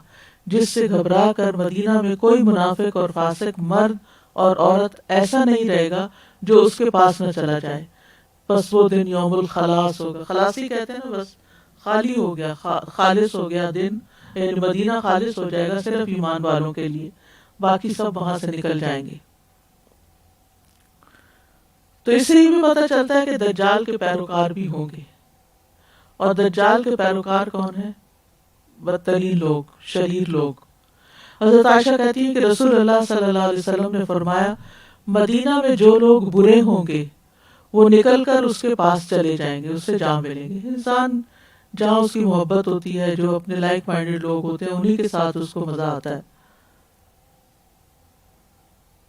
جس سے گھبرا کر مدینہ میں کوئی منافق اور فاسق مرد اور عورت ایسا نہیں رہے گا جو اس کے پاس نہ چلا جائے. بس وہ دن یوم الخلاص ہوگا. خلاصی کہتے ہیں نا، بس خالی ہو گیا، خالص ہو گیا دن، یعنی مدینہ خالص ہو جائے گا صرف ایمان والوں کے لیے، باقی سب وہاں سے نکل جائیں گے. تو اس سے یہ بھی پتہ چلتا ہے کہ دجال کے پیروکار بھی ہوں گے. اور دجال کے پیروکار کون ہیں؟ بدترین لوگ، شریر لوگ. حضرت عائشہ کہتی ہیں کہ رسول اللہ صلی اللہ علیہ وسلم نے فرمایا، مدینہ میں جو لوگ برے ہوں گے وہ نکل کر اس کے پاس چلے جائیں گے، اس سے جا ملیں گے. انسان جہاں اس کی محبت ہوتی ہے، جو اپنے لائک مائنڈڈ لوگ ہوتے ہیں، انہی کے ساتھ اس کو مزہ آتا ہے.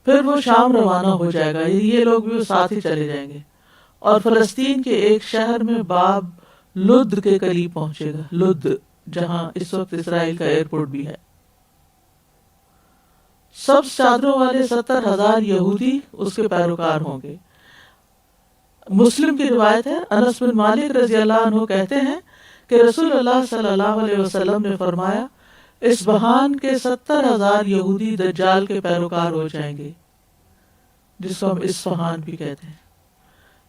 پھر وہ شام روانہ ہو جائے گا، یہ لوگ بھی ساتھ ہی چلے جائیں گے اور فلسطین کے ایک شہر میں باب لد کے قریب پہنچے گا. لد، جہاں اس وقت اسرائیل کا ایئرپورٹ بھی ہے. سبز چادروں والے 70,000 یہودی اس کے پیروکار ہوں گے. مسلم کی روایت ہے، انس بن مالک رضی اللہ عنہ کہتے ہیں کہ رسول اللہ صلی اللہ علیہ وسلم نے فرمایا، اصبہان کے 70,000 یہودی دجال کے پیروکار ہو جائیں گے، جس کو ہم اصفہان بھی کہتے ہیں.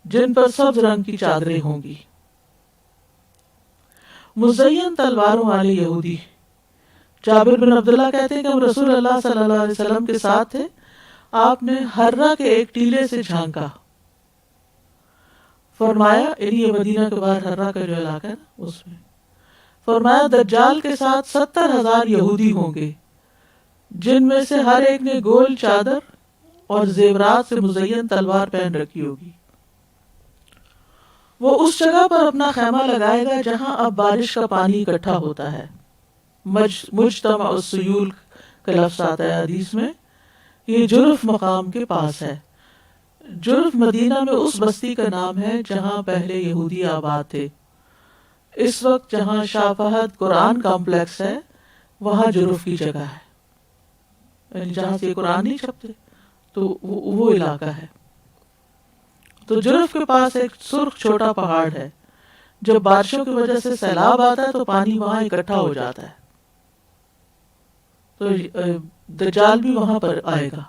جن پر سبز رنگ کی چادریں ہوں گی. مزین تلواروں والے یہودی. جابر بن عبداللہ کہتے ہیں کہ ہم رسول اللہ صلی اللہ علیہ وسلم کے ساتھ تھے. آپ نے ہرہ کے ایک ٹیلے سے جھانکا. فرمایا یہ مدینہ کے باہر ہرہ کا جو علاقہ ہے اس میں. فرمایا دجال کے ساتھ 70,000 یہودی ہوں گے جن میں سے ہر ایک نے گول چادر اور زیورات سے مزین تلوار پہن رکھی ہوگی. وہ اس جگہ پر اپنا خیمہ لگائے گا جہاں اب بارش کا پانی اکٹھا ہوتا ہے. مجتمع السیول کا لفظ آتا ہے حدیث میں. یہ جرف مقام کے پاس ہے. جرف مدینہ میں اس بستی کا نام ہے جہاں پہلے یہودی آباد تھے. اس وقت جہاں شاہ فہد قرآن کمپلیکس ہے وہاں جرف کی جگہ ہے، یعنی جہاں سے قرآن نہیں چھپتے تو وہ علاقہ ہے. تو جرف کے پاس ایک سرخ چھوٹا پہاڑ ہے. جب بارشوں کی وجہ سے سیلاب آتا ہے تو پانی وہاں اکٹھا ہو جاتا ہے. تو دجال بھی وہاں پر آئے گا.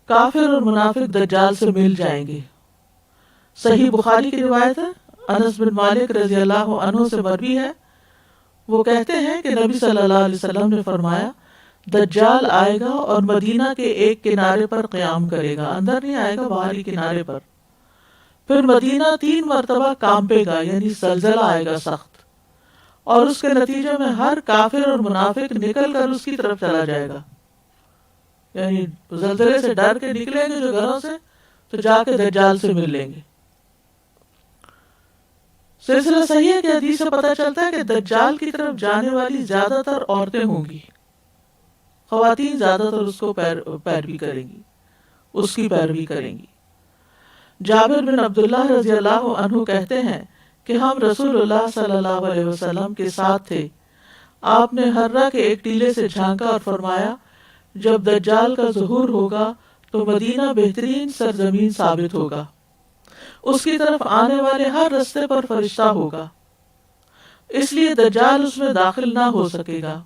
کافر اور منافق دجال سے مل جائیں گے. صحیح بخاری کی روایت ہے، انس بن مالک رضی اللہ عنہ سے مروی ہے. وہ کہتے ہیں کہ نبی صلی اللہ علیہ وسلم نے فرمایا دجال آئے گا اور مدینہ کے ایک کنارے پر قیام کرے گا، اندر نہیں آئے گا، باہری کنارے پر. پھر مدینہ 3 مرتبہ کانپے گا، یعنی زلزلہ آئے گا سخت، اور اس کے نتیجے میں ہر کافر اور منافق نکل کر اس کی طرف چلا جائے گا. یعنی زلزلے سے ڈر کے نکلیں گے جو گھروں سے تو جا کے دجال سے مل لیں گے. سلسلہ صحیح ہے کہ حدیث سے پتہ چلتا ہے کہ دجال کی طرف جانے والی زیادہ تر عورتیں ہوں گی. خواتین زیادہ تر اس کو پیروی کریں گی، اس کی پیروی کریں گی. جابر بن عبداللہ رضی اللہ عنہ کہتے ہیں کہ ہم رسول اللہ صلی اللہ علیہ وسلم کے ساتھ تھے. آپ نے ہرہ کے ایک ٹیلے سے جھانکا اور فرمایا جب دجال کا ظہور ہوگا تو مدینہ بہترین سرزمین ثابت ہوگا. اس کی طرف آنے والے ہر رستے پر فرشتہ ہوگا، اس لیے دجال اس میں داخل نہ ہو سکے گا.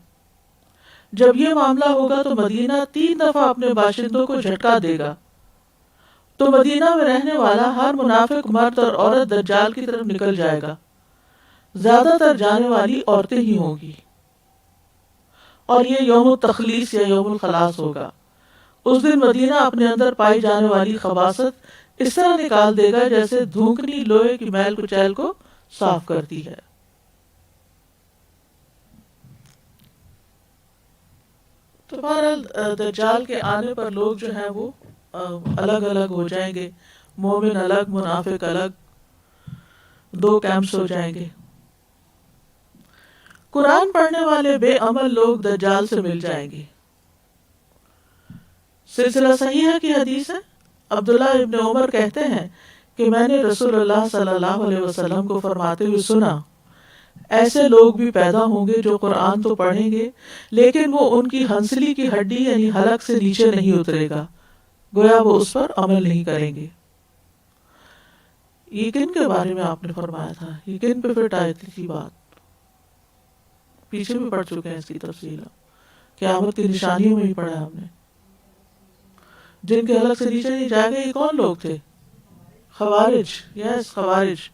جب یہ معاملہ ہوگا تو مدینہ 3 دفعہ اپنے باشندوں کو جھٹکا دے گا. تو مدینہ میں رہنے والا ہر منافق مرد اور عورت دجال کی طرف نکل جائے گا. زیادہ تر جانے والی عورتیں ہی ہوں گی. اور یہ یوم التخلیص یا یوم الخلاص ہوگا. اس دن مدینہ اپنے اندر پائی جانے والی خباثت اس طرح نکال دے گا جیسے دھونکنی لوہے کی میل کچیل کو صاف کرتی ہے. تو بہرحال دجال کے آنے پر لوگ جو ہیں وہ الگ الگ ہو جائیں گے. مومن الگ، منافق الگ، 2 کیمپس ہو جائیں گے. قرآن پڑھنے والے بے عمل لوگ دجال سے مل جائیں گے. سلسلہ صحیحہ کی حدیث ہے. عبداللہ ابن عمر کہتے ہیں کہ میں نے رسول اللہ صلی اللہ علیہ وسلم کو فرماتے ہوئے سنا ایسے لوگ بھی پیدا ہوں گے جو قرآن تو پڑھیں گے لیکن وہ ان کی ہنسلی کی ہڈی یعنی حلق سے نیچے نہیں اترے گا، گویا وہ اس پر عمل نہیں کریں گے. یہ کن کے بارے میں آپ نے فرمایا تھا؟ یہ کن پہ فٹ آئی تھی بات؟ پیچھے بھی پڑھ چکے ہیں اس کی تفصیل. قیامت کی نشانیوں میں ہی پڑھا ہم نے. جن کے حلق سے نیچے نہیں جائے گا یہ کون لوگ تھے؟ خوارج. یس، خوارج.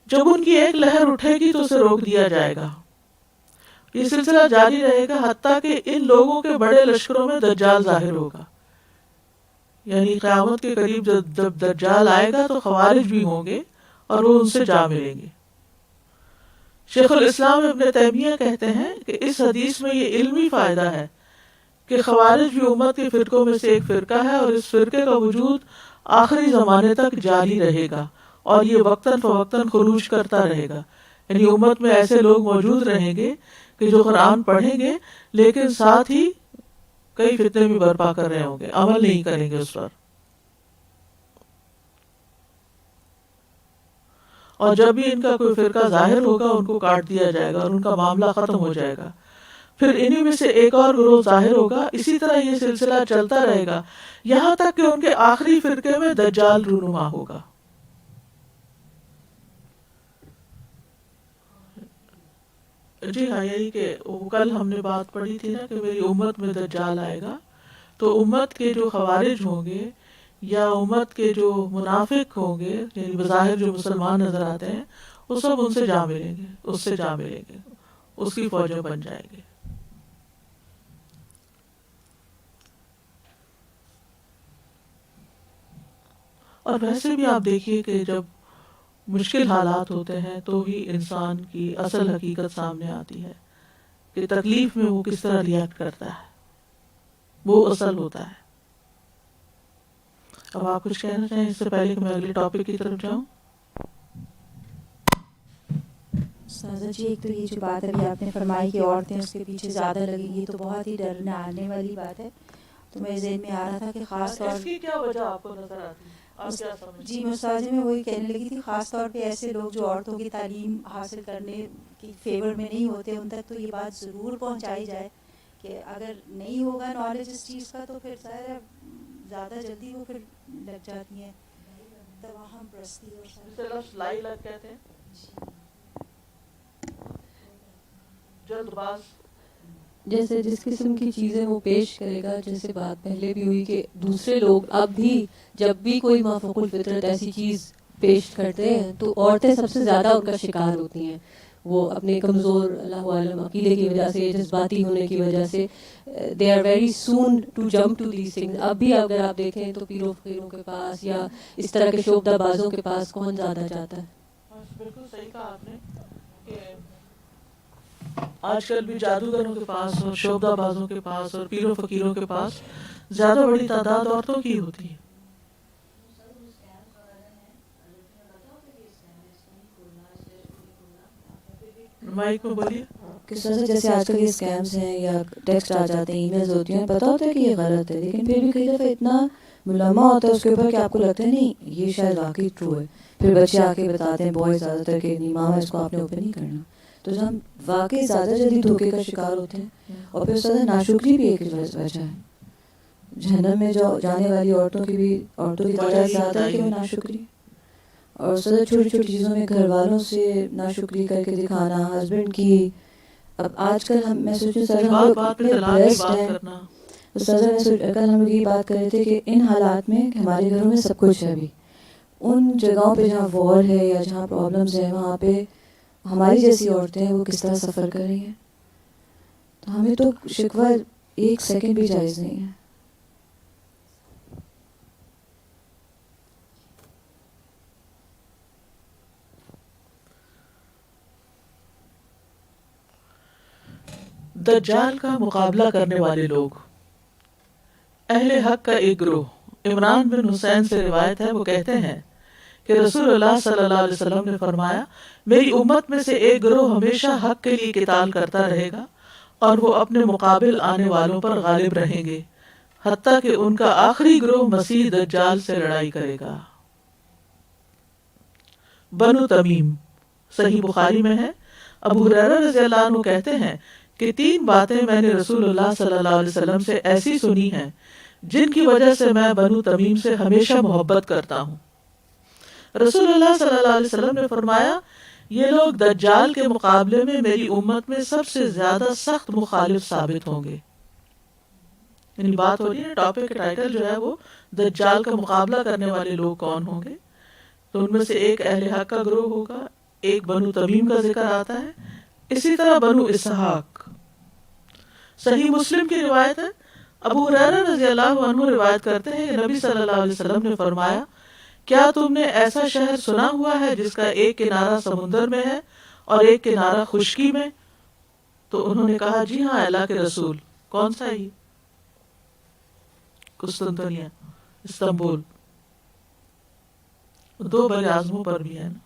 جب ان کی ایک لہر اٹھے گی تو اسے روک دیا جائے گا. یہ سلسلہ جاری رہے گا حتیٰ کہ ان لوگوں کے بڑے لشکروں میں دجال ظاہر ہوگا. یعنی قیامت کے قریب جب دجال آئے گا تو خوارج بھی ہوں گے اور وہ ان سے جا ملیں گے. شیخ الاسلام ابن تیمیہ کہتے ہیں کہ اس حدیث میں یہ علمی فائدہ ہے کہ خوارج بھی امت کے فرقوں میں سے ایک فرقہ ہے اور اس فرقے کا وجود آخری زمانے تک جاری رہے گا اور یہ وقتاً فوقتاً خروج کرتا رہے گا. یعنی امت میں ایسے لوگ موجود رہیں گے کہ جو قرآن پڑھیں گے لیکن ساتھ ہی کئی فتنے بھی برپا کر رہے ہوں گے، عمل نہیں کریں گے اس پر. اور جب بھی ان کا کوئی فرقہ ظاہر ہوگا ان کو کاٹ دیا جائے گا اور ان کا معاملہ ختم ہو جائے گا. پھر انہی میں سے ایک اور گروہ ظاہر ہوگا. اسی طرح یہ سلسلہ چلتا رہے گا یہاں تک کہ ان کے آخری فرقے میں دجال رونما ہوگا. جی ہاں، یہی کہ کل ہم نے بات پڑھی تھی نا کہ میری امت میں دجال آئے گا. تو امت کے جو خوارج ہوں گے یا امت کے جو منافق ہوں گے یعنی بظاہر جو مسلمان نظر آتے ہیں وہ سب ان سے جا ملیں گے، اس سے جا ملیں گے، اس کی فوجیں بن جائیں گے. اور ویسے بھی آپ دیکھیے کہ جب مشکل حالات ہوتے ہیں تو ہی انسان کی اصل حقیقت سامنے آتی ہے کہ تکلیف میں وہ کس طرح ریئیکٹ کرتا ہے، وہ اصل ہوتا ہے. اب آپ کچھ کہنا چاہیں اس سے پہلے کہ میں اگلے ٹاپک کی طرف جاؤں؟ سازا جی، ایک تو یہ جو بات ابھی آپ نے فرمائی کہ عورتیں اس کے پیچھے زیادہ لگیں گی، تو بہت ہی ڈرنے آنے والی بات ہے. تو میرے ذہن میں آ رہا تھا کہ خاص طور اس کی کیا وجہ آپ کو نظر آتی ہے؟ آپ کیا سمجھتے جی مساجد میں وہی کہنے لگی تھی، خاص طور پہ ایسے لوگ جو عورتوں کی تعلیم حاصل کرنے کی فیور میں نہیں ہوتے، ان تک تو یہ بات ضرور پہنچائی جائے کہ اگر نہیں ہوگا نالج اس چیز کا تو پھر ظاہر ہے زیادہ جلدی وہ پھر لگ جاتی ہیں توہم پرستی اور جسے لفظ لائی لگ کہتے ہیں، جلد باز. جیسے جس قسم کی چیزیں وہ پیش کرے گا، جیسے بات پہلے بھی ہوئی کہ دوسرے لوگ اب بھی جب بھی کوئی مافوق الفطرت ایسی چیز پیش کرتے ہیں تو عورتیں سب سے زیادہ ان کا شکار ہوتی ہیں. وہ اپنے کمزور اللہ عالم عقیدے کی وجہ سے، جذباتی ہونے کی وجہ سے they are very soon to jump to these things. اب بھی اگر آپ دیکھیں تو پیروں فقیروں کے پاس یا اس طرح کے شعبدہ بازوں کے پاس کون زیادہ جاتا ہے؟ بالکل صحیح کہا آپ نے کہ آج کل بھی جادوگروں کے پاس اور شعبدہ بازوں کے پاس اور پیروں فقیروں کے پاس زیادہ بڑی تعداد عورتوں کی ہوتی ہے. مائک میں بولیے. کس طرح سے جیسے آج کل یہ اسکیمز ہیں یا ٹیکسٹ آ جاتے ہیں، ای میلز ہوتی ہیں، پتہ ہوتا ہے کہ یہ غلط ہے، لیکن پھر بھی کئی دفعہ اتنا ملامہ ہوتا ہے اس کے اوپر کہ آپ کو لگتا ہے نہیں یہ شاید واقعی ٹرو ہے. پھر بچے آ کے بتاتے ہیں، بوائز زیادہ تر کہ نہیں ماما اس کو آپ نے اوپن نہیں کرنا. تو ہم واقعی زیادہ جلدی دھوکے کا شکار ہوتے ہیں. اور پھر اس طرح ناشکری بھی ایک وجہ ہے. جہنم میں جو جانے والی عورتوں کی تعداد زیادہ ہے کہ وہ ناشکری، اور اس طرح چھوٹی چھوٹی چیزوں میں گھر والوں سے ناشکری کر کے دکھانا، ہسبینڈ کی. اب آج کل میں سوچوں سر ہم لوگ اتنے بلیسڈ ہیں. کل ہم لوگ یہ بات کر رہے تھے کہ ان حالات میں ہمارے گھروں میں سب کچھ ہے. ابھی ان جگہوں پہ جہاں وار ہے یا جہاں پرابلمز ہیں وہاں پہ ہماری جیسی عورتیں ہیں وہ کس طرح سفر کر رہی ہیں. تو ہمیں تو شکوہ ایک سیکنڈ بھی جائز نہیں ہے. دجال کا مقابلہ کرنے والے لوگ. اہل حق کا ایک گروہ، عمران بن حسین سے روایت ہے، وہ کہتے ہیں کہ رسول اللہ صلی اللہ علیہ وسلم نے فرمایا میری امت میں سے ایک گروہ ہمیشہ حق کے لیے قتال کرتا رہے گا اور وہ اپنے مقابل آنے والوں پر غالب رہیں گے حتیٰ کہ ان کا آخری گروہ مسیح دجال سے لڑائی کرے گا. بنو تمیم صحیح بخاری میں ہے. ابو ہریرہ رضی اللہ عنہ کہتے ہیں کہ 3 باتیں میں نے رسول اللہ صلی اللہ علیہ وسلم سے ایسی سنی ہیں جن کی وجہ سے میں بنو تمیم سے ہمیشہ محبت کرتا ہوں. رسول اللہ صلی اللہ علیہ وسلم نے فرمایا یہ لوگ دجال کے مقابلے میں میری امت میں سب سے زیادہ سخت مخالف ثابت ہوں گے. یعنی بات ہو رہی ہے، ٹاپک کا ٹائٹل جو ہے وہ دجال کا مقابلہ کرنے والے لوگ کون ہوں گے. تو ان میں سے ایک اہل حق کا گروہ ہوگا، ایک بنو تمیم کا ذکر آتا ہے، اسی طرح بنو اسحاق. صحیح مسلم کی روایت ہے، ابو ہریرہ رضی اللہ عنہ روایت کرتے ہیں کہ نبی صلی اللہ علیہ وسلم نے فرمایا کیا تم نے ایسا شہر سنا ہوا ہے جس کا ایک کنارہ سمندر میں ہے اور ایک کنارہ خشکی میں؟ تو انہوں نے کہا جی ہاں اللہ کے رسول. کون سا ہے؟ قسطنطنیہ، استنبول. 2 بر اعظموں پر بھی ہے نا،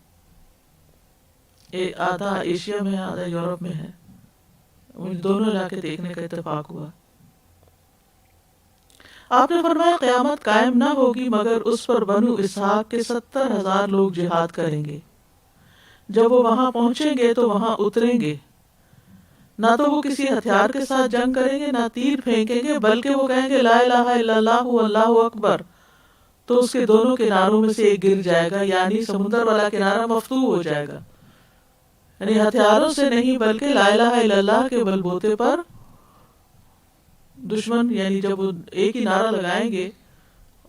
آدھا ایشیا میں ہے آدھا یورپ میں ہے. مجھے دونوں علاقے دیکھنے کا اتفاق ہوا. آپ نے فرمایا قیامت قائم نہ ہوگی مگر اس پر بنو اسحاق کے 70,000 لوگ جہاد کریں گے. جب وہ وہاں پہنچیں گے تو وہاں اتریں گے، نہ تو وہ کسی ہتھیار کے ساتھ جنگ کریں گے نہ تیر پھینکیں گے، بلکہ وہ کہیں گے لا الہ الا اللہ واللہ اکبر. تو اس کے دونوں کناروں میں سے ایک گر جائے گا، یعنی سمندر والا کنارہ مفتوح ہو جائے گا. یعنی ہتھیاروں سے نہیں بلکہ لا الہ الا اللہ کے بلبوتے پر دشمن، یعنی جب وہ ایک ہی نعرہ لگائیں گے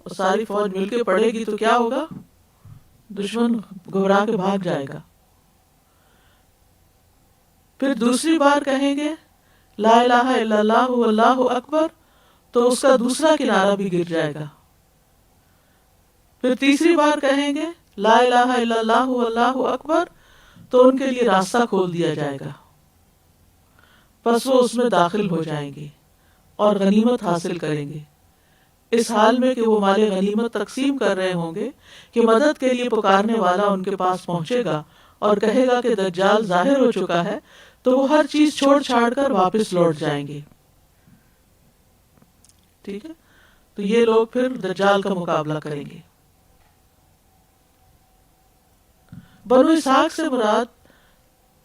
اور ساری فوج مل کے پڑے گی تو کیا ہوگا؟ دشمن گھبرا کے بھاگ جائے گا. پھر دوسری بار کہیں گے لا الہ الا اللہ واللہ اکبر تو اس کا دوسرا کنارہ بھی گر جائے گا. پھر تیسری بار کہیں گے لا الہ الا اللہ واللہ اکبر تو ان کے لیے راستہ کھول دیا جائے گا. پس وہ اس میں داخل ہو جائیں گے اور غنیمت حاصل کریں گے، اس حال میں کہ وہ مال غنیمت تقسیم کر رہے ہوں گے کہ مدد کے لیے پکارنے والا ان کے پاس پہنچے گا اور کہے گا کہ دجال ظاہر ہو چکا ہے، تو وہ ہر چیز چھوڑ چھاڑ کر واپس لوٹ جائیں گے. ٹھیک ہے، تو یہ لوگ پھر دجال کا مقابلہ کریں گے. بنو اسحاق سے مراد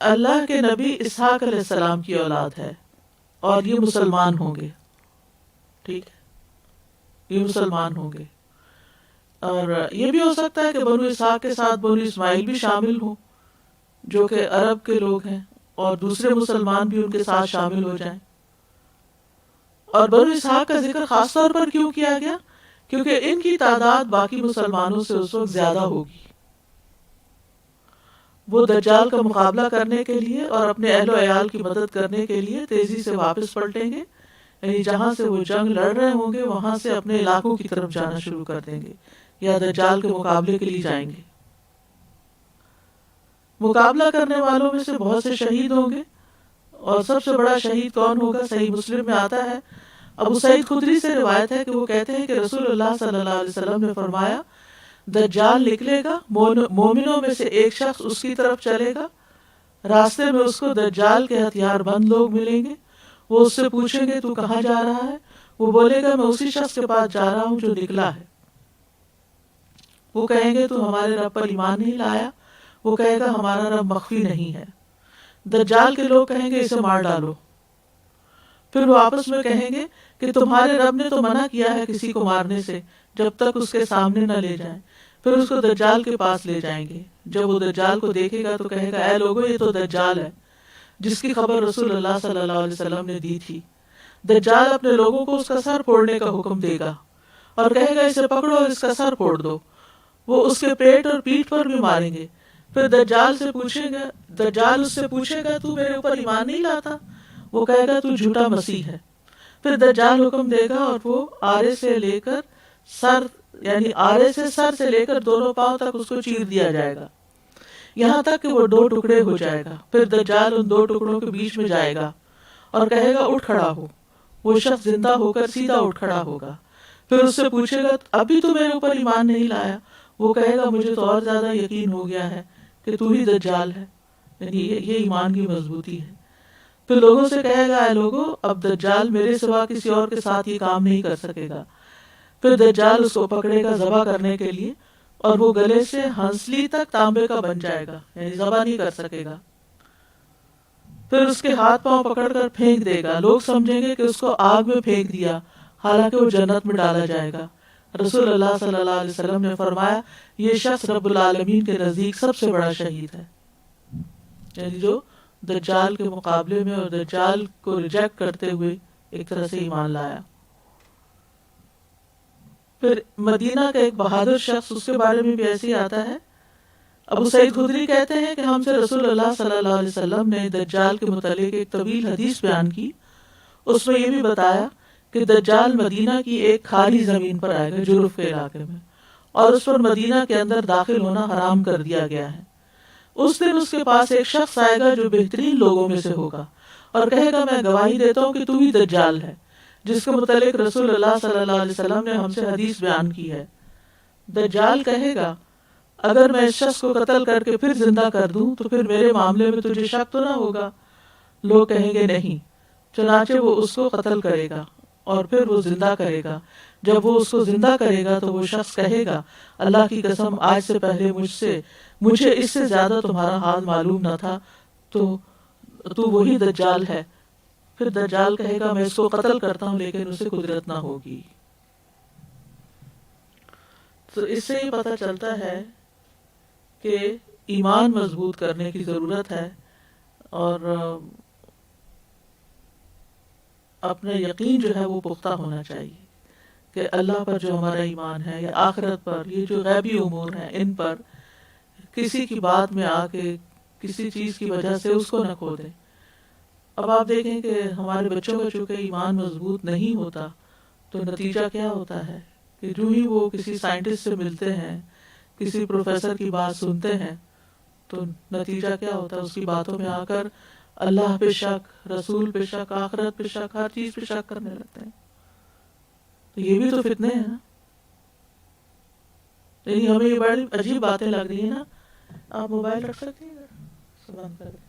اللہ کے نبی اسحاق علیہ السلام کی اولاد ہے اور یہ مسلمان ہوں گے. ٹھیک ہے، یہ مسلمان ہوں گے. اور یہ بھی ہو سکتا ہے کہ بنو اسحاق کے ساتھ بنو اسماعیل بھی شامل ہوں جو کہ عرب کے لوگ ہیں، اور دوسرے مسلمان بھی ان کے ساتھ شامل ہو جائیں. اور بنو اسحاق کا ذکر خاص طور پر کیوں کیا گیا؟ کیونکہ ان کی تعداد باقی مسلمانوں سے اس وقت زیادہ ہوگی. وہ دجال کا مقابلہ کرنے کے لیے اور اپنے اہل و عیال کی مدد کرنے کے لیے تیزی سے واپس پلٹیں گے، یعنی جہاں سے وہ جنگ لڑ رہے ہوں گے وہاں سے اپنے علاقوں کی طرف جانا شروع کر دیں گے یا دجال کے مقابلے کے لیے جائیں گے. مقابلہ کرنے والوں میں سے بہت سے شہید ہوں گے، اور سب سے بڑا شہید کون ہوگا؟ صحیح مسلم میں آتا ہے، ابو سعید خدری سے روایت ہے کہ وہ کہتے ہیں کہ رسول اللہ صلی اللہ علیہ وسلم نے فرمایا دجال نکلے گا، مومنوں میں سے ایک شخص اس کی طرف چلے گا، راستے میں اس کو دجال کے ہتھیار بند لوگ ملیں گے. وہ اس سے پوچھیں گے تو کہاں جا رہا ہے؟ وہ بولے گا میں اسی شخص کے پاس جا رہا ہوں جو نکلا ہے. وہ کہیں گے تو ہمارے رب پر ایمان نہیں لایا؟ وہ کہے گا ہمارا رب مخفی نہیں ہے. دجال کے لوگ کہیں گے اسے مار ڈالو. پھر وہ آپس میں کہیں گے کہ تمہارے رب نے تو منع کیا ہے کسی کو مارنے سے جب تک اس کے سامنے نہ لے جائیں. پھر اس کو دجال کے پاس لے جائیں گے. جب وہ دجال کو دیکھے گا تو کہے گا اے لوگو یہ تو دجال ہے جس کی خبر رسول اللہ صلی اللہ علیہ وسلم نے دی تھی. دجال اپنے لوگوں کو اس کا سر پھوڑنے کا حکم دے گا اور کہے گا اسے پکڑو اور اس کا سر پھوڑ دو. وہ اس کے پیٹ اور پیٹھ پر بھی ماریں گے. پھر دجال اس سے پوچھے گا تو میرے اوپر ایمان نہیں لاتا؟ وہ کہے گا تو جھوٹا مسیح ہے. پھر دجال حکم دے گا اور وہ آرے سے سر سے لے کر دونوں پاؤں تک اس کو چیر دیا جائے گا یہاں تک کہ وہ 2 ٹکڑے ہو جائے گا. پھر دجال ان 2 ٹکڑوں کے بیچ میں جائے گا اور کہے گا اٹھ کھڑا ہو. وہ شخص زندہ ہو کر سیدھا اٹھ کھڑا ہوگا. پھر اس سے پوچھے گا ابھی تو میرے اوپر ایمان نہیں لایا؟ وہ کہے گا مجھے تو اور زیادہ یقین ہو گیا ہے کہ تو ہی دجال ہے. یعنی یہ ایمان کی مضبوطی ہے. پھر لوگوں سے کہے گا اے لوگو اب دجال میرے سوا کسی اور کے ساتھ یہ کام نہیں کر سکے گا. پھر دجال اس کو پکڑے گا ذبح کرنے کے لیے اور وہ گلے سے ہنسلی تک تانبے کا بن جائے گا، یعنی ذبح نہیں کر سکے گا. پھر اس کے ہاتھ پاؤں پکڑ کر پھینک دے گا. لوگ سمجھیں گے کہ اس کو آگ میں پھینک دیا، حالانکہ وہ جنت میں ڈالا جائے گا. رسول اللہ صلی اللہ علیہ وسلم نے فرمایا یہ شخص رب العالمین کے نزدیک سب سے بڑا شہید ہے، یعنی جو دجال کے مقابلے میں اور دجال کو ریجیکٹ کرتے ہوئے ایک طرح سے ایمان لایا. پھر مدینہ کا ایک بہادر شخص، اس کے بارے میں بھی ایسے ہی آتا ہے. ابو سعید خدری کہتے ہیں کہ ہم سے رسول اللہ صلی اللہ علیہ وسلم نے دجال کے متعلق ایک طویل حدیث بیان کی. اس میں یہ بھی بتایا کہ دجال مدینہ کی ایک خالی زمین پر آئے گا، جرف کے علاقے میں، اور اس پر مدینہ کے اندر داخل ہونا حرام کر دیا گیا ہے. اس دن اس کے پاس ایک شخص آئے گا جو بہترین لوگوں میں سے ہوگا اور کہے گا میں گواہی دیتا ہوں کہ تو ہی دجال ہے جس کے متعلق رسول اللہ صلی اللہ علیہ وسلم نے ہم سے حدیث بیان کی ہے. دجال کہے گا اگر میں اس شخص کو قتل کر کے پھر زندہ کر دوں تو پھر میرے معاملے میں تجھے شک تو نہ ہوگا؟ لوگ کہیں گے نہیں. چنانچہ وہ اس کو قتل کرے گا اور پھر وہ زندہ کرے گا. جب وہ اس کو زندہ کرے گا تو وہ شخص کہے گا اللہ کی قسم آج سے پہلے مجھے اس سے زیادہ تمہارا حال معلوم نہ تھا، تو وہی دجال ہے. پھر دجال کہے گا میں اس کو قتل کرتا ہوں لیکن اسے قدرت نہ ہوگی. تو اس سے ہی پتہ چلتا ہے کہ ایمان مضبوط کرنے کی ضرورت ہے اور اپنا یقین جو ہے وہ پختہ ہونا چاہیے کہ اللہ پر جو ہمارا ایمان ہے یا آخرت پر، یہ جو غیبی امور ہیں ان پر کسی کی بات میں آ کے کسی چیز کی وجہ سے اس کو نہ کھو دیں. اب آپ دیکھیں کہ ہمارے بچوں کا چونکہ ایمان مضبوط نہیں ہوتا تو نتیجہ کیا ہوتا ہے کہ جو ہی وہ کسی سائنٹسٹ سے ملتے ہیں، کسی پروفیسر کی بات سنتے ہیں، تو نتیجہ کیا ہوتا ہے، اس کی باتوں میں آ کر اللہ پہ شک، رسول پہ شک، آخرت پہ شک، ہر چیز پہ شک کرنے لگتے ہیں. تو یہ بھی تو فتنے ہیں نا. یعنی ہمیں یہ بڑی عجیب باتیں لگ رہی ہیں نا. آپ موبائل رکھ سکتے ہیں بند کر دیں.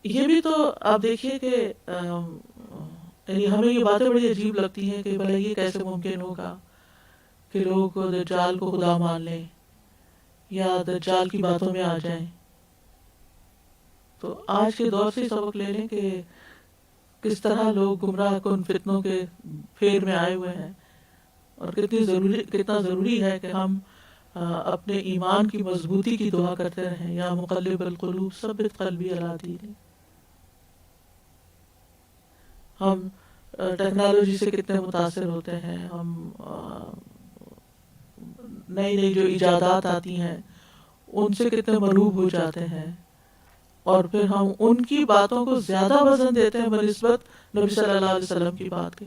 یہ بھی تو آپ دیکھیے کہ یعنی ہمیں یہ باتیں بڑی عجیب لگتی ہیں کہ بھلا یہ کیسے ممکن ہوگا کہ لوگ دجال کو خدا مان لیں یا دجال کی باتوں میں آ جائیں. تو آج کے دور سے سبق لے لیں کہ کس طرح لوگ گمراہ کن فتنوں کے پھیر میں آئے ہوئے ہیں، اور کتنا ضروری ہے کہ ہم اپنے ایمان کی مضبوطی کی دعا کرتے رہیں. یا مقلب القلوب ثبت قلبی علی دینک. ہم ٹیکنالوجی سے کتنے متاثر ہوتے ہیں، ہم نئی نئی جو ایجادات آتی ہیں ان سے کتنے مرعوب ہو جاتے ہیں، اور پھر ہم ان کی باتوں کو زیادہ وزن دیتے ہیں بنسبت نبی صلی اللہ علیہ وسلم کی بات کے.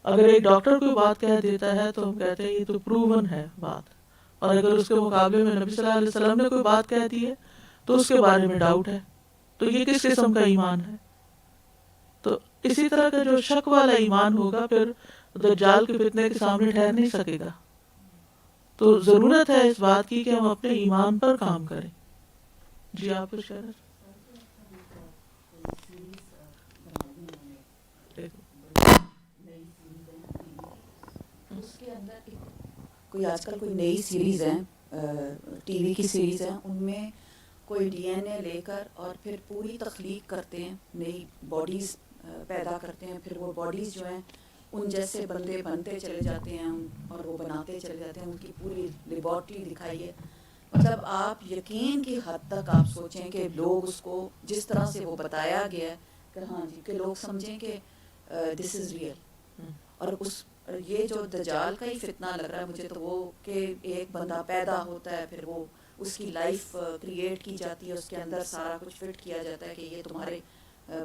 اگر ایک ڈاکٹر کوئی بات کہہ دیتا ہے تو ہم کہتے ہیں یہ تو پروون ہے بات، اور اگر اس کے مقابلے میں نبی صلی اللہ علیہ وسلم نے کوئی بات کہہ دی ہے تو اس کے بارے میں ڈاؤٹ ہے. تو یہ کس قسم کا ایمان ہے؟ تو اسی طرح کا جو شک والا ایمان ہوگا پھر دجال کے فتنے کے سامنے ٹھہر نہیں سکے گا. تو ضرورت ہے اس بات کی کہ ہم اپنے ایمان پر کام کریں. جی آپ کچھ کہہ رہے ہیں؟ اس کے اندر کوئی آج کل کوئی نئی سیریز ہیں، ٹی وی کی سیریز ہیں، ان میں کوئی ڈی این اے لے کر اور پھر پوری تخلیق کرتے ہیں، نئی باڈیز پیدا کرتے ہیں، پھر وہ باڈیز جو ہیں ان جیسے بندے بنتے چلے جاتے ہیں اور وہ بناتے چلے جاتے ہیں. ان کی پوری لیبارٹری دکھائی ہے. مطلب آپ یقین کی حد تک آپ سوچیں کہ لوگ اس کو جس طرح سے وہ بتایا گیا ہے کہ ہاں جی، کہ لوگ سمجھیں کہ دس از ریئل. اور اس یہ جو دجال کا ہی فتنہ لگ رہا ہے مجھے تو وہ کہ ایک بندہ پیدا ہوتا ہے، پھر وہ اس کی لائف کریٹ کی جاتی ہے، اس کے اندر سارا کچھ فٹ کیا جاتا ہے کہ یہ تمہارے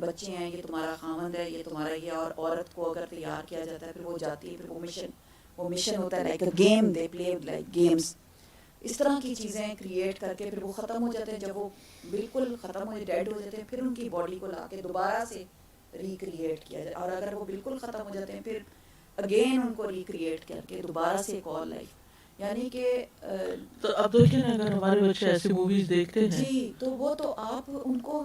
بچے ہیں، یہ تمہارا خامند ہے، یہ تمہارا یہ. اور عورت کو اگر تیار کیا جاتا ہے پھر وہ جاتی ہے، پھر وہ مشن ہوتا ہے like a game, they play like games. اس طرح کی چیزیں کریٹ کر کے پھر وہ ختم ہو جاتے ہیں. جب وہ بالکل ختم ہو ڈیڈ ہو جاتے ہیں پھر ان کی باڈی کو لا کے دوبارہ سے ریکریٹ کیا جائے. اور اگر وہ بالکل ختم ہو جاتے ہیں پھر اگین ان کو ریکریٹ کر کے دوبارہ سے ایک اور لائف. یعنی کہ تو اب دیکھیں اگر ہمارے بچے ایسی موویز دیکھتے ہیں جی، تو وہ تو آپ ان کو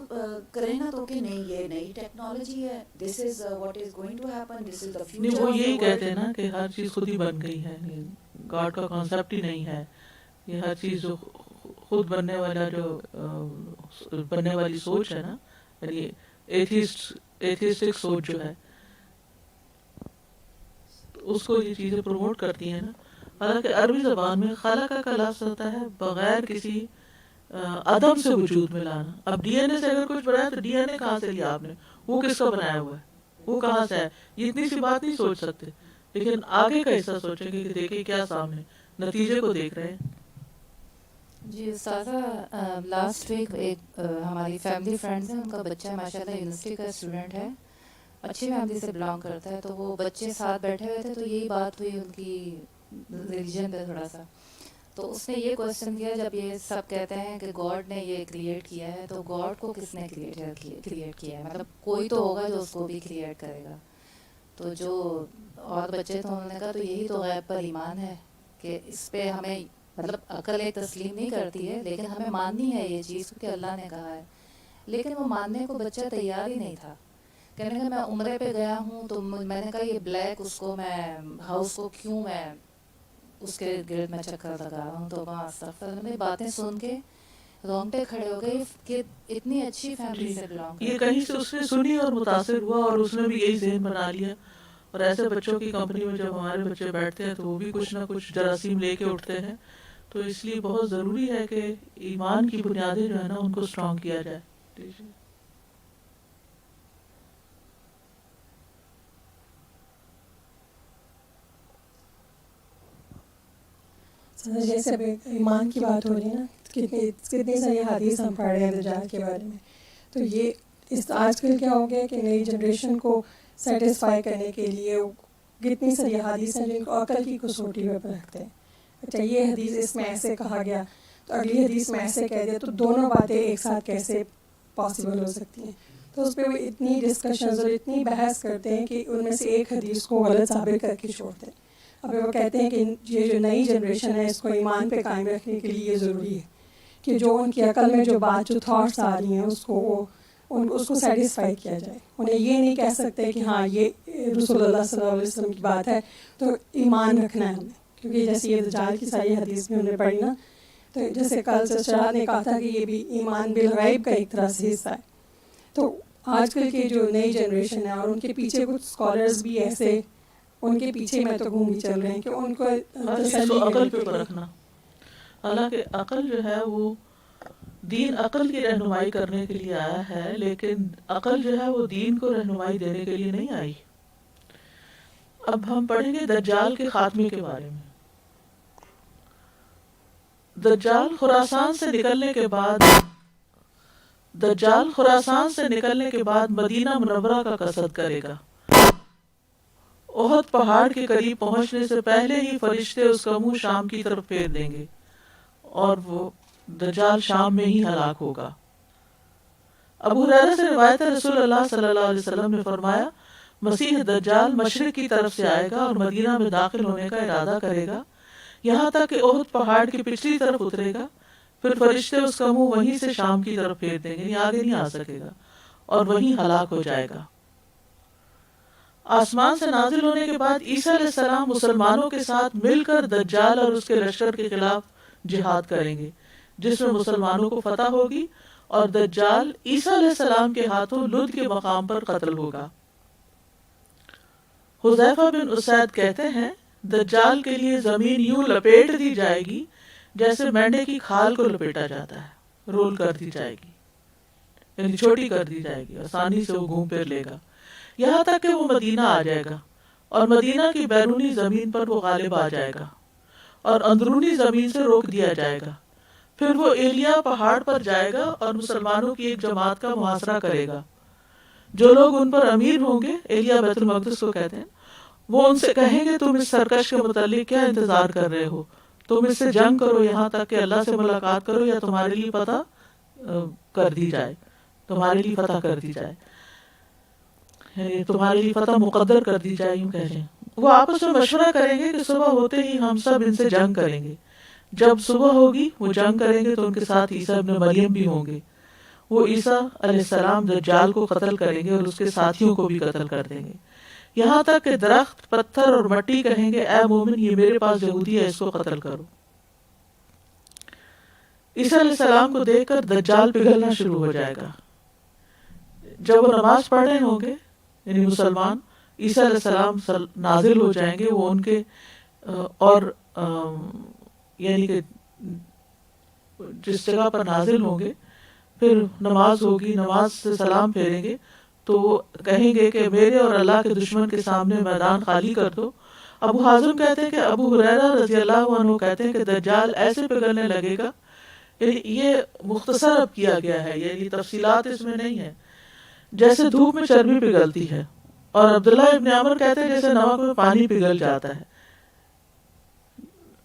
کریں نا تو کہ نہیں یہ نئی ٹیکنالوجی ہے، this is what is going to happen, this is the نہیں، فیوچر. وہ یہی کہتے ہیں نا کہ ہر چیز خود ہی بن گئی ہے، گاڈ کا کانسیپٹ ہی نہیں ہے. یہ ہر چیز جو خود بننے والا جو بننے والی سوچ ہے نا، یعنی ایتھیسٹک سوچ جو ہے اس کو یہ چیزیں پروموٹ کرتی ہیں نا. حالانکہ عربی زبان میں خلق کا لفظ ہوتا ہے بغیر کسی عدم سے وجود میں لانا. اب ڈی این اے سے اگر کچھ بنایا تو ڈی این اے کہاں سے لیا آپ نے، وہ کس کا بنایا ہوا ہے، وہ کہاں سے ہے، یہ اتنی سی بات نہیں سوچ سکتے. لیکن آگے کا حصہ سوچیں گے کہ دیکھیں کیا سامنے نتیجے کو دیکھ رہے ہیں. جی استاذہ، لاسٹ ویک ایک ہماری فیملی فرینڈز ہیں، ان کا بچہ ماشاء اللہ یونیورسٹی کا اسٹوڈنٹ ہے، اچھی فیملی سے بلانگ کرتا ہے. تو وہ بچے ساتھ بیٹھے ہوئے تھے تو یہی بات ہوئی ان کی ریلیجن پہ تھوڑا سا. تو اس نے یہ کوشچن کیا، جب یہ سب کہتے ہیں کہ گاڈ نے یہ کریٹ کیا ہے تو گاڈ کو کس نے کریٹ کیا ہے؟ مطلب کوئی تو ہوگا جو اس کو بھی کریٹ کرے گا. تو جو اور بچے تھے انہوں نے کہا تو یہی تو غیب پر ایمان ہے کہ اس پہ ہمیں مطلب عقل ایک تسلیم نہیں کرتی ہے، لیکن ہمیں ماننی ہے یہ چیز کہ اللہ نے کہا ہے. لیکن وہ ماننے کو بچہ تیار ہی نہیں تھا. کہنے کہ میں عمرے پہ گیا ہوں تو میں نے کہا یہ بلیک اس کو میں ہاؤس کو کیوں میں اس کے گرد میں چکر لگا رہا ہوں. تو وہاں استغفر میں باتیں سن کے رونگٹے کھڑے ہو گئے کہ اتنی اچھی فیملی سے بلانگ یہ کہیں سے اس نے سنی اور متاثر ہوا اور اس نے بھی یہی ذہن بنا لیا. اور ایسے بچوں کی کمپنی میں جب ہمارے بچے بیٹھتے ہیں تو وہ بھی کچھ نہ کچھ جراثیم لے کے اٹھتے ہیں. تو اس لیے بہت ضروری ہے کہ ایمان کی بنیادیں جو ہے نا ان کو اسٹرانگ کیا جائے. جیسے اب ایمان کی بات ہو رہی ہے نا، کتنی ساری حدیث ہم پڑھ رہے ہیں دجال کے بارے میں. تو یہ اس آج کل کیا ہو گیا کہ نئی جنریشن کو سیٹسفائی کرنے کے لیے کتنی ساری حدیث ہیں جن کو عقل کی کسوٹی پہ رکھتے ہیں. اچھا یہ حدیث اس میں ایسے کہا گیا تو اگلی حدیث میں ایسے کہہ دیا، تو دونوں باتیں ایک ساتھ کیسے پاسبل ہو سکتی ہیں. تو اس پہ وہ اتنی ڈسکشنز اور اتنی بحث کرتے ہیں کہ ان میں سے ایک حدیث کو غلط ثابت کر کے چھوڑتے ہیں. اب وہ کہتے ہیں کہ یہ جو نئی جنریشن ہے اس کو ایمان پہ قائم رکھنے کے لیے یہ ضروری ہے کہ جو ان کی عقل میں جو تھاٹس آ رہی ہیں اس کو سیٹسفائی کیا جائے. انہیں یہ نہیں کہہ سکتے کہ ہاں یہ رسول اللہ صلی اللہ علیہ وسلم کی بات ہے تو ایمان رکھنا ہے ہمیں، کیونکہ جیسے یہ دجال کی ساری حدیث میں انہوں نے پڑھی نا، تو جیسے کل سرشاد نے کہا تھا کہ یہ بھی ایمان بالغیب کا ایک طرح سے حصہ ہے. تو آج کل کی جو نئی جنریشن ہے اور ان کے پیچھے کچھ اسکالرز بھی ایسے ان کے پیچھے میں تو گھوم چل رہے ہیں کہ ان کو عقل پہ پرکھنا. حالانکہ عقل جو ہے وہ دین عقل کی رہنمائی کرنے کے لیے آیا ہے، لیکن عقل جو ہے وہ دین کو رہنمائی دینے کے لیے نہیں آئی. اب ہم پڑھیں گے دجال کے خاتمے کے بارے میں. دجال خراسان سے نکلنے کے بعد مدینہ منورہ کا قصد کرے گا. احد پہاڑ کے قریب پہنچنے سے پہلے ہی فرشتے اس کا منہ شام کی طرف پھیر دیں گے اور وہ دجال شام میں ہی ہلاک ہوگا. ابو ہریرہ سے روایت ہے رسول اللہ صلی اللہ علیہ وسلم نے فرمایا مسیح دجال مشرق کی طرف سے آئے گا اور مدینہ میں داخل ہونے کا ارادہ کرے گا یہاں تک کہ احد پہاڑ کی پچھلی طرف اترے گا، پھر فرشتے اس کا منہ وہیں سے شام کی طرف پھیر دیں گے، یعنی آگے نہیں آ سکے گا اور وہیں ہلاک ہو جائے گا. آسمان سے نازل ہونے کے بعد عیسیٰ علیہ السلام مسلمانوں کے ساتھ مل کر دجال اور اس کے لشکر کے خلاف جہاد کریں گے، جس میں مسلمانوں کو فتح ہوگی اور دجال عیسیٰ علیہ السلام کے ہاتھوں لد کے مقام پر قتل ہوگا. حذیفہ بن اسید کہتے ہیں دجال کے لیے زمین یوں لپیٹ دی جائے گی جیسے مینڈے کی کھال کو لپیٹا جاتا ہے، رول کر دی جائے گی، یعنی چھوٹی کر دی جائے گی، آسانی سے وہ گھوم پھر لے گا یہاں تک کہ وہ مدینہ آ جائے گا اور مدینہ کی بیرونی زمین پر وہ غالب آ جائے گا اور اندرونی زمین سے روک دیا جائے گا. پھر وہ ایلیا پہاڑ پر جائے گا اور مسلمانوں کی ایک جماعت کا محاصرہ کرے گا. جو لوگ ان پر امیر ہوں گے، ایلیا بیت المقدس کو کہتے ہیں، وہ ان سے کہیں گے تم اس سرکش کے متعلق کیا انتظار کر رہے ہو، تم اس سے جنگ کرو یہاں تک کہ اللہ سے ملاقات کرو یا تمہارے لیے فتح کر دی جائے، تمہارے لیے فتح کر دی جائے، یعنی تمہارے لیے فتح مقدر کر دی جائے. یوں کہیں وہ آپس میں مشورہ کریں گے کہ صبح ہوتے ہی ہم سب ان سے جنگ کریں گے. جب صبح ہوگی وہ جنگ کریں گے تو ان کے ساتھ عیسیٰ ابن مریم بھی ہوں گے. وہ عیسیٰ علیہ السلام دجال کو قتل کریں گے اور اس کے ساتھیوں کو بھی قتل کر دیں گے، یہاں تک کہ درخت، پتھر اور مٹی کہیں گے اے مومن یہ میرے پاس یہودی ہے، اس کو قتل کرو. عیسیٰ علیہ السلام کو دیکھ کر دجال پگھلنا شروع ہو جائے گا. جب وہ نماز پڑھ رہے ہوں گے یعنی مسلمان، عیسیٰ علیہ السلام نازل ہو جائیں گے، وہ ان کے اور یعنی کہ جس جگہ پر نازل ہوں گے پھر نماز ہوگی، نماز سے سلام پھیریں گے تو وہ کہیں گے کہ میرے اور اللہ کے دشمن کے سامنے میدان خالی کر دو. ابو حازم کہتے ہیں کہ ابو ہریرہ رضی اللہ عنہ کہتے ہیں کہ دجال ایسے پگھلنے لگے گا، یعنی یہ مختصر اب کیا گیا ہے، یعنی تفصیلات اس میں نہیں ہے، جیسے دھوپ میں چربی پگھلتی ہے. اور عبداللہ ابن عمر کہتے ہیں جیسے نمک میں پانی پگھل جاتا ہے.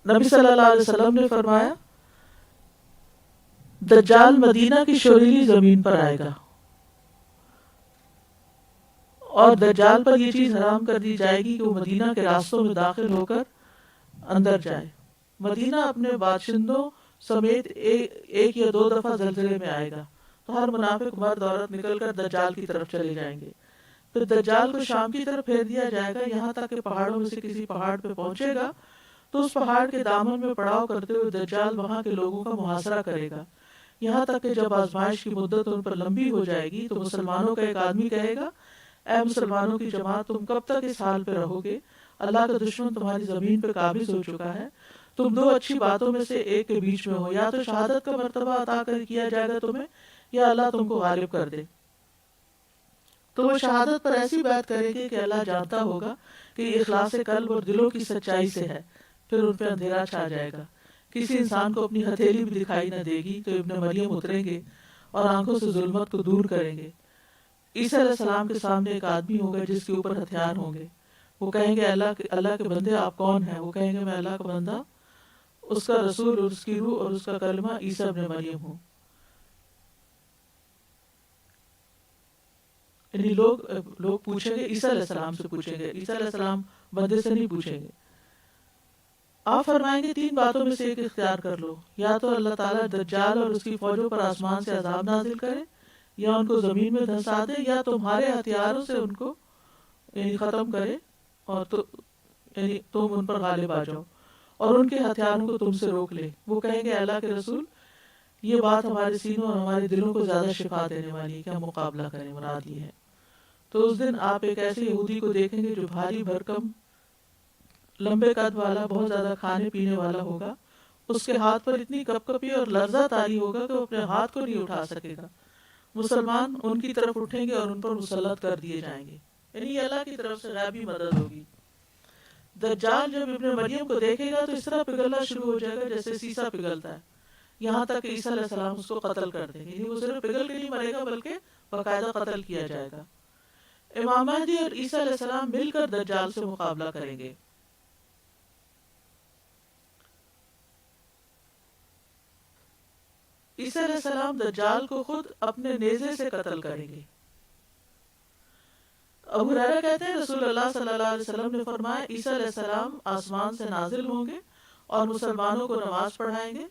نبی صلی اللہ علیہ وسلم نے فرمایا دجال مدینہ کی شوریلی زمین پر آئے گا اور دجال پر یہ چیز حرام کر دی جائے گی کہ وہ مدینہ کے راستوں میں داخل ہو کر اندر جائے. مدینہ اپنے باشندوں سمیت ایک یا دو دفعہ زلزلے میں آئے گا تو ہر منافق مرد عورت نکل کر دجال کی طرف چلے جائیں گے. پھر دجال کو شام کی طرف پھیر دیا جائے گا یہاں تک کہ پہاڑوں میں سے کسی پہاڑ پہ پہنچے گا تو اس پہاڑ کے دامن میں پڑاؤ کرتے ہوئے دجال وہاں کے لوگوں کا محاصرہ کرے گا یہاں تک کہ جب آزمائش کی مدت ان پر لمبی ہو جائے گی تو مسلمانوں کا ایک آدمی کہے گا اے مسلمانوں کی جماعت تم کب تک اس حال پہ رہو گے، اللہ کا دشمن تمہاری زمین پہ قابض ہو چکا ہے، تم دو اچھی باتوں میں سے ایک کے بیچ میں ہو، یا تو شہادت کا مرتبہ عطا کیا جائے گا تمہیں یا اللہ تم کو غالب کر دے. تو وہ شہادت پر ایسی بات کرے گی کہ اللہ جانتا ہوگا کہ اخلاص قلب اور دلوں کی سچائی سے ہے، پھر ان پہ اندھیرا چھا جائے گا. کسی انسان کو اپنی ہتھیلی بھی دکھائی نہ دے گی تو ابن مریم اتریں گے اور آنکھوں سے ظلمت کو دور کریں گے. عیسیٰ علیہ السلام کے سامنے ایک آدمی ہوگا جس کے اوپر ہتھیار ہوں گے. وہ کہیں گے اللہ کے بندے آپ کون ہیں؟ وہ کہیں گے میں اللہ کا بندہ، اس کا رسول اور اس کی روح اور اس کا کلمہ عیسیٰ ابن مریم ہوں. یعنی لوگ پوچھیں گے، عیسیٰ علیہ السلام سے پوچھیں گے، عیسیٰ علیہ السلام بندے سے نہیں پوچھیں گے. آپ فرمائیں گے 3 باتوں میں سے ایک اختیار کر لو، یا تو اللہ تعالیٰ دجال اور اس کی فوجوں پر آسمان سے عذاب نازل کرے، یا ان کو زمین میں دھنسا دے، یا تمہارے ہتھیاروں سے ان کو یعنی ختم کرے اور یعنی تم ان پر غالب آ جاؤ اور ان کے ہتھیاروں کو تم سے روک لے. وہ کہیں گے اللہ کے رسول یہ بات ہمارے سینوں اور ہمارے دلوں کو زیادہ شفا دینے والی ہے کہ ہم مقابلہ کریں، مراد یہ ہے. تو اس دن آپ ایک ایسے یہودی کو دیکھیں گے جو بھاری بھرکم لمبے قد والا، بہت زیادہ کھانے پینے والا ہوگا. اس کے ہاتھ پر اتنی کپ کپی اور لرزہ طاری ہوگا کہ وہ اپنے ہاتھ کو نہیں اٹھا سکے گا. مسلمان ان کی طرف اٹھیں گے اور ان پر مسلط کر دیے جائیں گے. یعنی یہ اللہ کی طرف سے غیبی مدد ہوگی. دجال جب ابن مریم کو دیکھے گا تو اس طرح پگھلنا شروع ہو جائے گا جیسے سیسا پگھلتا ہے، یہاں تک کہ عیسیٰ علیہ السلام اس کو قتل کر دیں گے. یعنی وہ صرف پگھل کے نہیں مرے گا بلکہ باقاعدہ قتل کیا جائے گا. امام مہدی اور عیسیٰ علیہ السلام مل کر دجال سے مقابلہ کریں گے. عیسیٰ علیہ السلام دجال کو خود اپنے نیزے سے قتل کریں گے. ابو ہریرہ کہتے ہیں رسول اللہ صلی اللہ علیہ وسلم نے فرمایا عیسیٰ علیہ السلام آسمان سے نازل ہوں گے اور مسلمانوں کو نماز پڑھائیں گے.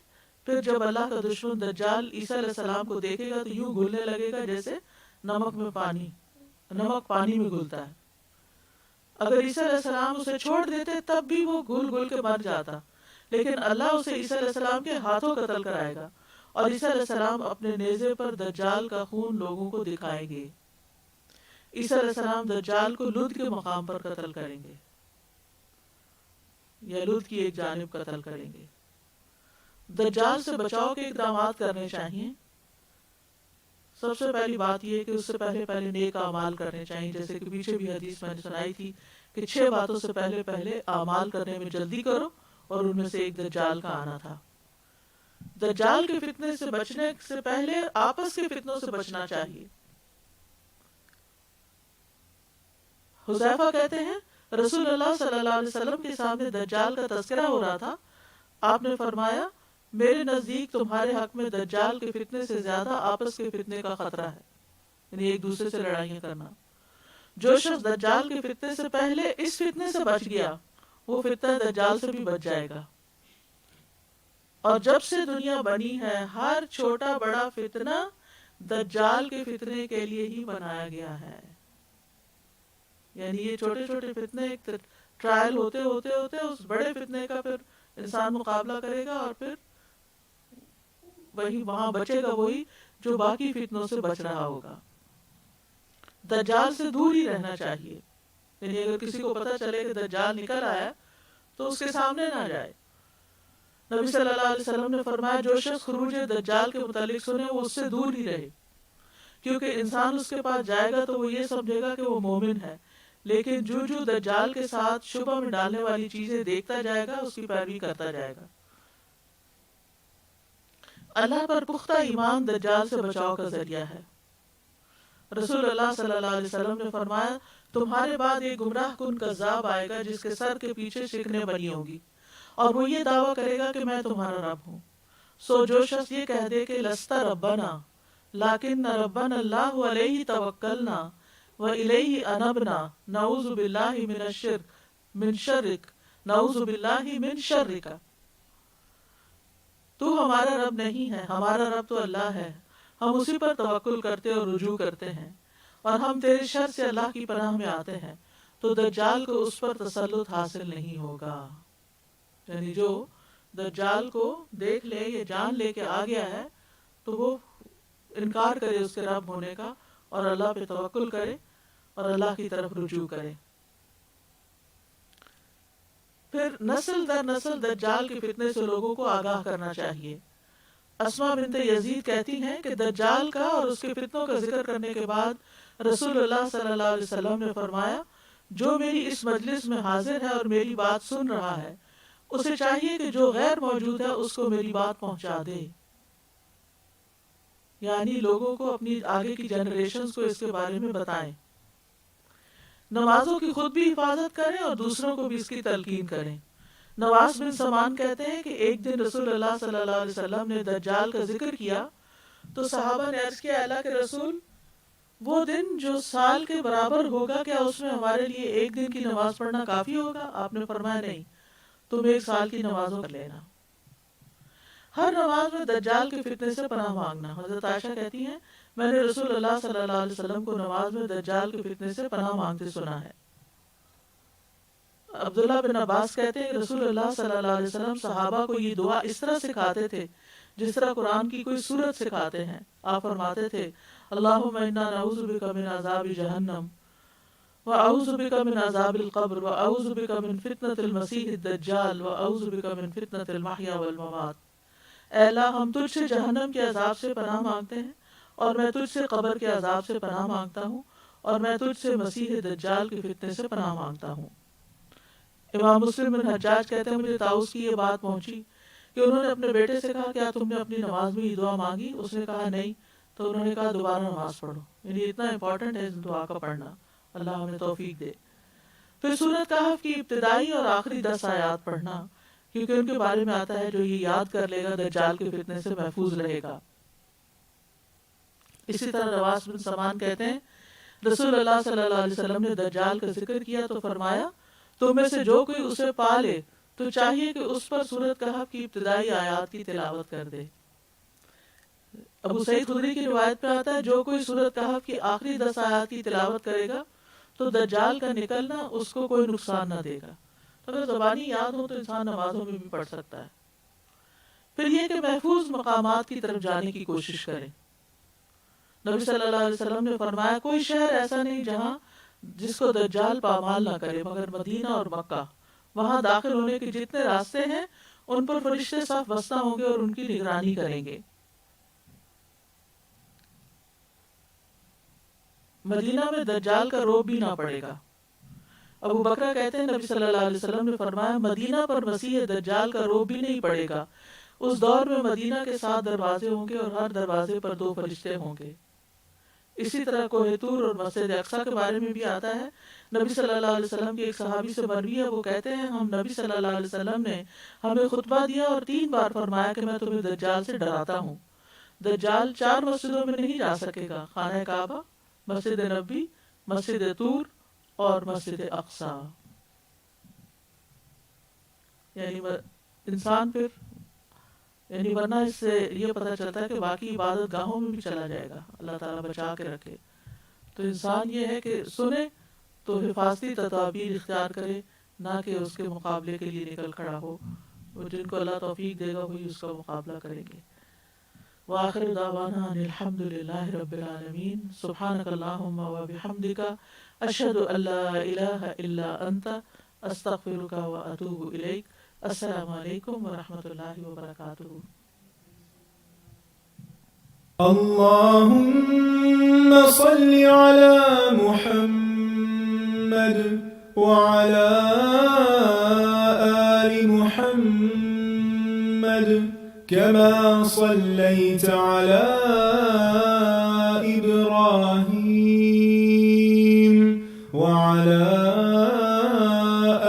پھر جب اللہ کا دشمن دجال عیسیٰ علیہ السلام کو دیکھے گا تو یوں گھلنے لگے گا جیسے نمک پانی میں گھلتا ہے. اگر عیسیٰ علیہ السلام اسے چھوڑ دیتے تب بھی وہ گھل گھل کے مر جاتا، لیکن اللہ اسے عیسیٰ علیہ السلام کے ہاتھوں قتل کرائے گا اور عیسیٰ علیہ السلام اپنے نیزے پر دجال کا خون لوگوں کو دکھائیں گے. عیسیٰ علیہ السلام دجال کو لد کے مقام پر قتل کریں گے یا لد کی ایک جانب قتل کریں گے. دجال سے بچاؤ کے اقدامات کرنے چاہیے. سب سے پہلی بات یہ ہے کہ اس سے پہلے نیک اعمال کرنے چاہیے، جیسے کہ پیچھے بھی حدیث میں نے سنائی تھی کہ 6 باتوں سے پہلے اعمال کرنے میں جلدی کرو، اور ان میں سے ایک دجال کا آنا تھا. دجال کے فتنے سے بچنے سے پہلے آپس کے فتنوں سے بچنا چاہیے. حذیفہ کہتے ہیں رسول اللہ صلی اللہ علیہ وسلم کے سامنے دجال کا تذکرہ ہو رہا تھا. آپ نے فرمایا میرے نزدیک تمہارے حق میں دجال کے فتنے سے زیادہ آپس کے فتنے کا خطرہ ہے، یعنی ایک دوسرے سے لڑائیاں کرنا. جو شخص دجال کے فتنے سے پہلے اس فتنے سے بچ گیا وہ فتنہ دجال سے بھی بچ جائے گا. اور جب سے دنیا بنی ہے ہر چھوٹا بڑا فتنہ دجال کے فتنے کے لیے ہی بنایا گیا ہے. یعنی یہ چھوٹے چھوٹے فتنے ایک ٹرائل ہوتے اس بڑے فتنے کا پھر انسان مقابلہ کرے گا اور پھر وہاں بچے گا وہی جو باقی فتنوں سے بچ رہا ہوگا. دجال سے دور ہی رہنا چاہیے. یعنی اگر کسی کو پتہ چلے کہ دجال نکل آیا تو اس کے سامنے نہ جائے. نبی صلی اللہ علیہ وسلم نے فرمایا جو شخص خروج دجال کے متعلق سنے وہ اس سے دور ہی رہے، کیونکہ انسان اس کے پاس جائے گا تو وہ یہ سمجھے گا کہ وہ مومن ہے، لیکن جو دجال کے ساتھ شبہ میں ڈالنے والی چیزیں دیکھتا جائے گا اس کی پیروی کرتا جائے گا. اللہ پر پختہ ایمان دجال سے بچاؤ کا ذریعہ ہے. رسول اللہ صلی اللہ علیہ وسلم نے فرمایا تمہارے بعد ایک گمراہ کن کذاب آئے گا جس کے سر کے پیچھے شکنیں بنی ہوں گی اور وہ یہ دعویٰ کرے گا کہ میں تمہارا رب ہوں. سو جو شخص یہ کہہ دے کہ لستا ربنا لیکن ربنا اللہ علیہ توکلنا وَإِلَيْهِ أَنَبْنَا نَعُوذُ بِاللَّهِ مِنْ شَرِّكَ نَعُوذُ بِاللَّهِ مِنْ شَرِّكَ. تو ہمارا رب نہیں ہے، ہمارا رب تو اللہ ہے، ہم اسی پر توکل کرتے اور رجوع کرتے ہیں اور ہم تیرے شر سے اللہ کی پناہ میں آتے ہیں. تو دجال کو اس پر تسلط حاصل نہیں ہوگا. یعنی جو دجال کو دیکھ لے یا جان لے کے آ گیا ہے تو وہ انکار کرے اس کے رب ہونے کا اور اللہ پہ توکل کرے اور اللہ کی طرف رجوع کرے. پھر نسل در نسل دجال کے فتنے سے لوگوں کو آگاہ کرنا چاہیے. اسماء بنت یزید کہتی ہیں کہ دجال کا اور اس کے فتنوں کا ذکر کرنے کے بعد رسول اللہ صلی اللہ علیہ وسلم نے فرمایا جو میری اس مجلس میں حاضر ہے اور میری بات سن رہا ہے اسے چاہیے کہ جو غیر موجود ہے اس کو میری بات پہنچا دے، یعنی لوگوں کو، اپنی آگے کی جنریشنز کو اس کے بارے میں بتائیں، نمازوں کی خود بھی حفاظت کریں اور دوسروں کو بھی اس کی تلقین کریں۔ نواس بن سمان کہتے ہیں کہ ایک دن رسول اللہ صلی اللہ علیہ وسلم نے دجال کا ذکر کیا تو صحابہ نے عرض کیا، اللہ کے رسول، وہ دن جو سال کے برابر ہوگا، کیا اس میں ہمارے لیے ایک دن کی نماز پڑھنا کافی ہوگا؟ آپ نے فرمایا نہیں، تم ایک سال کی نمازوں کر لینا۔ ہر نماز میں دجال کے فتنے سے پناہ مانگنا۔ حضرت عائشہ کہتی ہیں، میں نے رسول اللہ صلی اللہ علیہ وسلم کو نماز میں دجال کے فتنے سے پناہ مانگتے سنا ہے۔ عبداللہ بن عباس کہتے ہیں کہ رسول اللہ صلی اللہ علیہ وسلم صحابہ کو یہ دعا اس طرح سکھاتے تھے جس طرح قرآن کی کوئی سورت سکھاتے ہیں۔ آپ فرماتے تھے، اللہم انا نعوذ بک من عذاب جہنم واعوذ بک من عذاب القبر واعوذ بک من فتنۃ المسیح الدجال واعوذ بک من فتنۃ المحیا والممات۔ اے اللہ، ہم تجھ سے جہنم کے عذاب سے پناہ مانگتے ہیں، اور میں تجھ سے قبر کے عذاب سے پناہ مانگتا ہوں، اور میں تجھ سے مسیح دجال کے فتنے سے پناہ مانگتا ہوں۔ امام مسلم بن حجاج کہتے ہیں، مجھے طاؤس کی یہ بات پہنچی کہ انہوں نے اپنے بیٹے سے کہا، کیا تم نے اپنی نماز میں یہ دعا مانگی؟ اس نے کہا نہیں، تو انہوں نے کہا دوبارہ نماز پڑھو۔ یعنی اتنا امپورٹنٹ ہے اس دعا کا پڑھنا، اللہ ہمیں توفیق دے۔ پھر سورۃ کہف کی ابتدائی اور آخری 10 آیات پڑھنا، کیونکہ ان کے بارے میں آتا ہے جو یہ یاد کر لے گا دجال کے فتنے سے محفوظ رہے گا۔ اسی طرح نواس بن سمان کہتے ہیں، رسول اللہ صلی اللہ علیہ وسلم نے دجال کا ذکر کیا تو فرمایا، تم میں سے جو کوئی اسے پا لے تو چاہیے کہ اس پر سورۃ کہف کی ابتدائی آیات کی تلاوت کر دے۔ ابو سعید خدری کی روایت میں آتا ہے، جو کوئی سورۃ کہف کی آخری 10 آیات کی تلاوت کرے گا تو دجال کا نکلنا اس کو کوئی نقصان نہ دے گا۔ اگر زبانی یاد ہو تو انسان نمازوں میں بھی پڑھ سکتا ہے۔ پھر یہ کہ محفوظ مقامات کی طرف جانے کی کوشش کریں۔ نبی صلی اللہ علیہ وسلم نے فرمایا، کوئی شہر ایسا نہیں جہاں جس کو دجال پامال نہ کرے مگر مدینہ اور مکہ۔ وہاں داخل ہونے کے جتنے راستے ہیں ان پر فرشتے صف بستہ ہوں گے اور ان کی نگرانی کریں گے۔ مدینہ میں دجال کا روب بھی نہ پڑے گا۔ ابو بکرہ کہتے ہیں، نبی صلی اللہ علیہ وسلم نے فرمایا، مدینہ پر مسیح دجال کا روب بھی نہیں پڑے گا۔ اس دور میں مدینہ کے 7 دروازے ہوں گے اور ہر دروازے پر 2 فرشتے ہوں گے۔ اسی طرح کوہ طور اور مسجد اقصیٰ کے بارے میں بھی آتا ہے۔ نبی صلی اللہ علیہ وسلم کے ایک صحابی سے مروی ہے، وہ کہتے ہیں، ہم نبی صلی اللہ علیہ وسلم نے ہمیں خطبہ دیا اور 3 بار فرمایا کہ میں تمہیں دجال سے ڈراتا ہوں۔ دجال 4 مسجدوں میں نہیں جا سکے گا، خانہ کعبہ، مسجد نبوی، مسجد طور اور مسجد اقصیٰ۔ یعنی انسان پھر ورنہ اس سے یہ پتہ چلتا ہے کہ باقی عبادت گاہوں میں بھی چلا جائے گا، اللہ تعالیٰ بچا کے رکھے۔ تو انسان یہ ہے کہ سنے تو حفاظتی تدابیر اختیار کرے، نہ کہ اس کے مقابلے کے لیے نکل کھڑا ہو۔ وہ جن کو اللہ توفیق دے گا وہی اس کا مقابلہ کریں گے۔ وآخر دعوانا ان الحمد للہ رب العالمین۔ سبحانک اللہم وبحمدک، اشہد ان لا الہ الا انت، استغفرک واتوب الیک۔ السلام علیکم ورحمۃ اللہ وبرکاتہ۔ اللهم صل على محمد وعلى آل محمد كما صليت على إبراهيم وعلى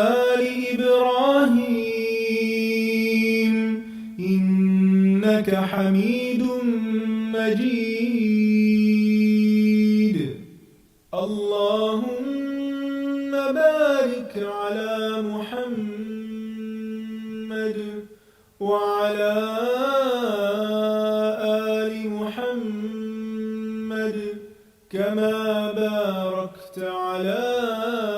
آل إبراهيم إنك حميد مجيد۔ اللهم بارك على محمد وعلى آل محمد كما باركت على